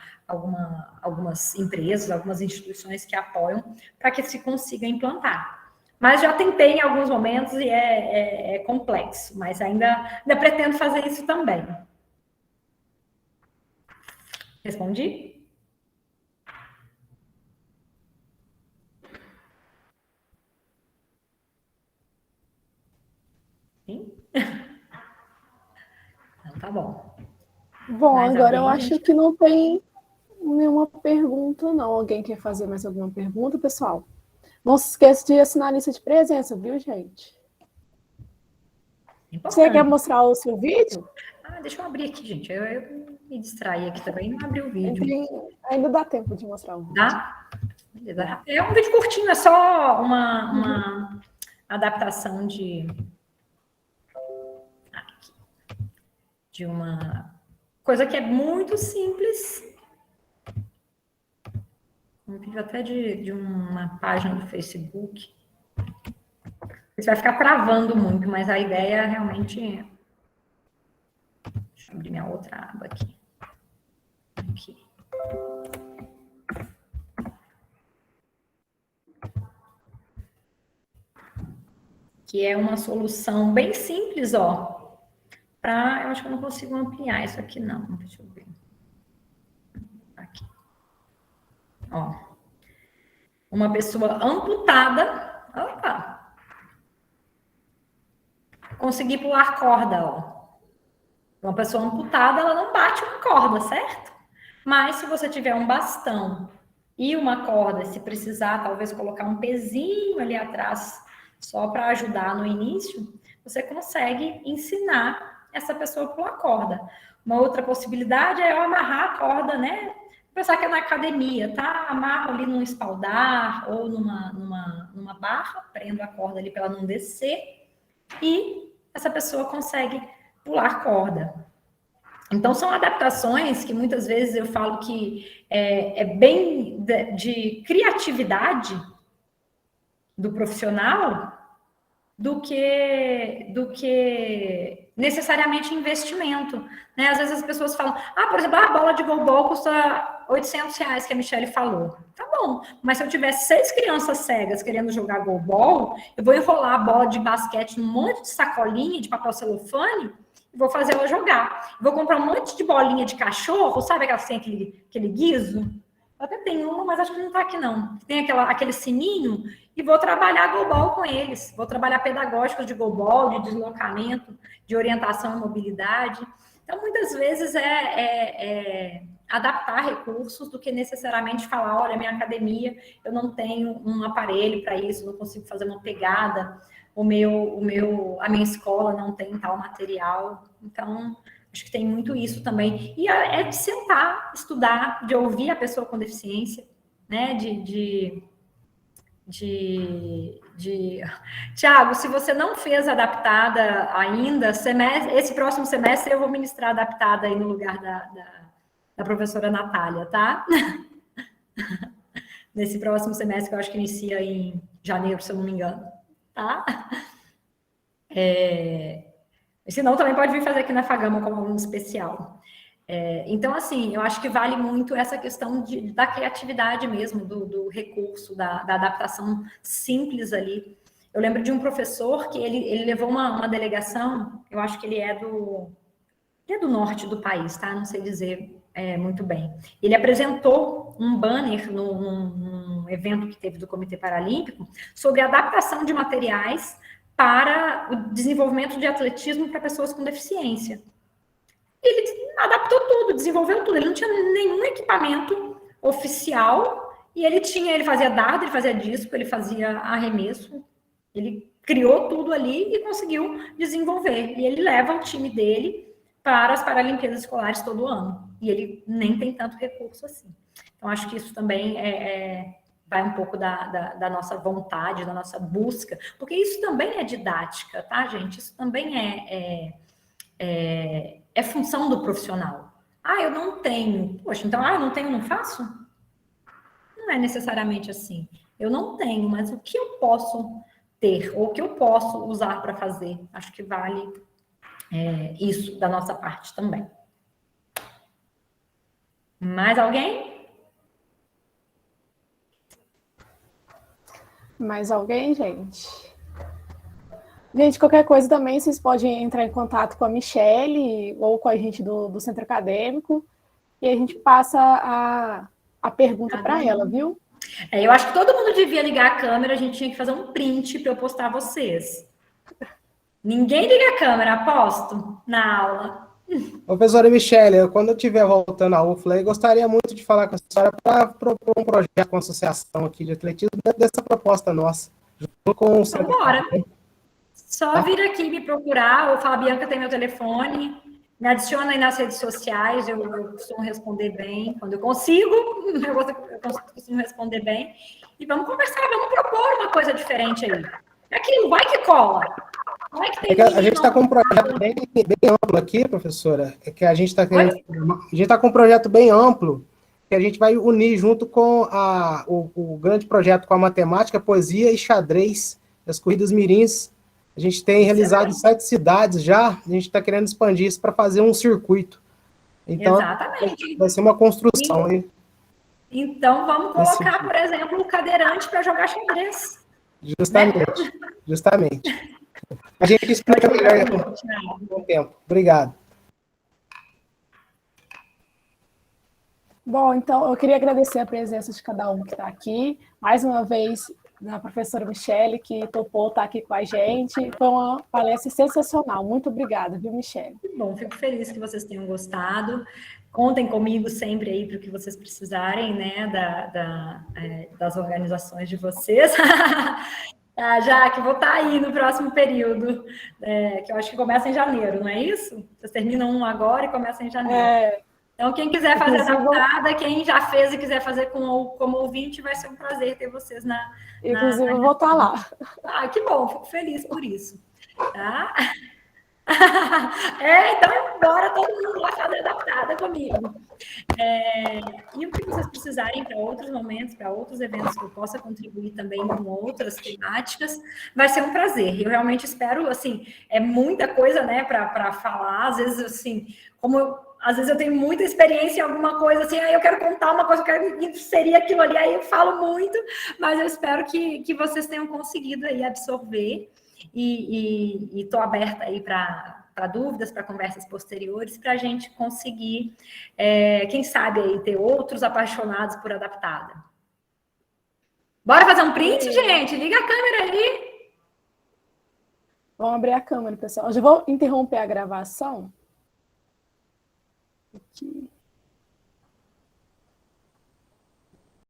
empresas, algumas instituições que apoiam, para que se consiga implantar. Mas já tentei em alguns momentos e é complexo, mas ainda pretendo fazer isso também. Respondi? Sim? Então, tá bom. Bom, Mais agora eu alguém, acho gente? que não tem nenhuma pergunta, não. Alguém quer fazer mais alguma pergunta, pessoal? Não se esqueça de assinar a lista de presença, viu, gente? Você quer Importante. mostrar o seu vídeo? Deixa eu abrir aqui, gente. Eu me distraí aqui também, não abri o vídeo. Ainda dá tempo de mostrar o vídeo. Dá? Beleza. É um vídeo curtinho, é só uma adaptação de uma coisa que é muito simples. Um vídeo até de uma página do Facebook. Isso vai ficar travando muito, mas a ideia é realmente... Deixa eu abrir minha outra aba aqui. Aqui. Que é uma solução bem simples, ó. Eu acho que eu não consigo ampliar isso aqui, não. Deixa eu ver. Aqui. Ó. Uma pessoa amputada. Opa! Conseguir pular corda, ó. Uma pessoa amputada, ela não bate uma corda, certo? Mas se você tiver um bastão e uma corda, se precisar, talvez colocar um pezinho ali atrás, só para ajudar no início, você consegue ensinar essa pessoa a pular corda. Uma outra possibilidade é eu amarrar a corda, né? Pensar que é na academia, tá? Amarro ali num espaldar ou numa barra, prendo a corda ali para ela não descer e essa pessoa consegue pular corda. Então, são adaptações que muitas vezes eu falo que é bem de criatividade do profissional do que necessariamente investimento. Né? Às vezes as pessoas falam, por exemplo, a bola de golbol custa R$800, que a Michelle falou. Tá bom, mas se eu tivesse 6 crianças cegas querendo jogar golbol, eu vou enrolar a bola de basquete num monte de sacolinha de papel celofane e vou fazer ela jogar. Vou comprar um monte de bolinha de cachorro, sabe aquela que tem aquele guizo? Eu até tenho uma, mas acho que não tá aqui não. Tem aquele sininho e vou trabalhar golbol com eles. Vou trabalhar pedagógicos de golbol, de deslocamento, de orientação e mobilidade. Então, muitas vezes adaptar recursos do que necessariamente falar, olha, minha academia, eu não tenho um aparelho para isso, não consigo fazer uma pegada, a minha escola não tem tal material. Então, acho que tem muito isso também. E é de sentar, estudar, de ouvir a pessoa com deficiência, né? Tiago, se você não fez adaptada ainda, esse próximo semestre eu vou ministrar adaptada aí no lugar da professora Natália, tá? Nesse próximo semestre, que eu acho que inicia em janeiro, se eu não me engano, tá? Senão também pode vir fazer aqui na Fagama como aluno especial. Então, assim, eu acho que vale muito essa questão da criatividade mesmo, do recurso, da adaptação simples ali. Eu lembro de um professor que ele levou uma delegação, eu acho que ele é do norte do país, tá? Não sei dizer muito bem. Ele apresentou um banner num evento que teve do Comitê Paralímpico sobre adaptação de materiais para o desenvolvimento de atletismo para pessoas com deficiência. Ele adaptou tudo, desenvolveu tudo. Ele não tinha nenhum equipamento oficial e ele fazia dardo, ele fazia disco, ele fazia arremesso. Ele criou tudo ali e conseguiu desenvolver. E ele leva o time dele para as Paralimpíadas Escolares todo ano. E ele nem tem tanto recurso assim. Então, acho que isso também vai um pouco da nossa vontade, da nossa busca, porque isso também é didática, tá, gente? Isso também é função do profissional. Eu não tenho. Poxa, então, eu não tenho, não faço? é necessariamente assim. Eu não tenho, mas o que eu posso ter, ou o que eu posso usar para fazer? Acho que vale isso da nossa parte também. Mais alguém? Mais alguém, gente? Gente, qualquer coisa também, vocês podem entrar em contato com a Michele ou com a gente do Centro Acadêmico e a gente passa a pergunta para ela, viu? Eu acho que todo mundo devia ligar a câmera, a gente tinha que fazer um print para eu postar vocês. Ninguém liga a câmera, aposto, na aula. Professora Michele, quando eu estiver voltando à UFLA, eu gostaria muito de falar com a senhora para propor um projeto com a associação aqui de atletismo dentro dessa proposta nossa, junto com o Então, bora. Só vir aqui me procurar, ou falar, Bianca tem meu telefone, me adiciona aí nas redes sociais, eu costumo responder bem. Quando eu consigo, eu costumo responder bem. E vamos conversar, vamos propor uma coisa diferente aí. É aquilo, vai que cola. Vai que tem a gente está com um projeto bem amplo aqui, professora, que a gente está com um projeto bem amplo, que a gente vai unir junto com o grande projeto com a matemática, poesia e xadrez, as corridas mirins. A gente tem realizado em 7 cidades já, a gente está querendo expandir isso para fazer um circuito. Então, exatamente. Vai ser uma construção aí. Então, vamos colocar, por exemplo, o cadeirante para jogar xadrez. Justamente. A gente explica melhor com o tempo. Obrigado. Bom, então eu queria agradecer a presença de cada um que está aqui. Mais uma vez, da professora Michele, que topou estar aqui com a gente. Foi uma palestra sensacional. Muito obrigada, viu, Michele? Bom, fico feliz que vocês tenham gostado. Contem comigo sempre aí para o que vocês precisarem, né, das organizações de vocês. Já que vou estar aí no próximo período, que eu acho que começa em janeiro, não é isso? Vocês terminam um agora e começam em janeiro. Então, quem quiser fazer adaptada, quem já fez e quiser fazer como ouvinte, vai ser um prazer ter vocês Inclusive, eu vou estar lá. Ah, que bom, fico feliz por isso. Tá? Então, bora todo mundo lá fazer adaptada comigo. E o que vocês precisarem para outros momentos, para outros eventos que eu possa contribuir também com outras temáticas, vai ser um prazer. Eu realmente espero, assim, é muita coisa, né, para falar. Às vezes, assim, às vezes eu tenho muita experiência em alguma coisa, assim, aí eu quero contar uma coisa, eu quero inserir aquilo ali, aí eu falo muito, mas eu espero que vocês tenham conseguido aí absorver e estou aberta aí para dúvidas, para conversas posteriores, para a gente conseguir, quem sabe, aí ter outros apaixonados por adaptada. Bora fazer um print, gente? Liga a câmera aí. Vamos abrir a câmera, pessoal. Eu já vou interromper a gravação. Aqui.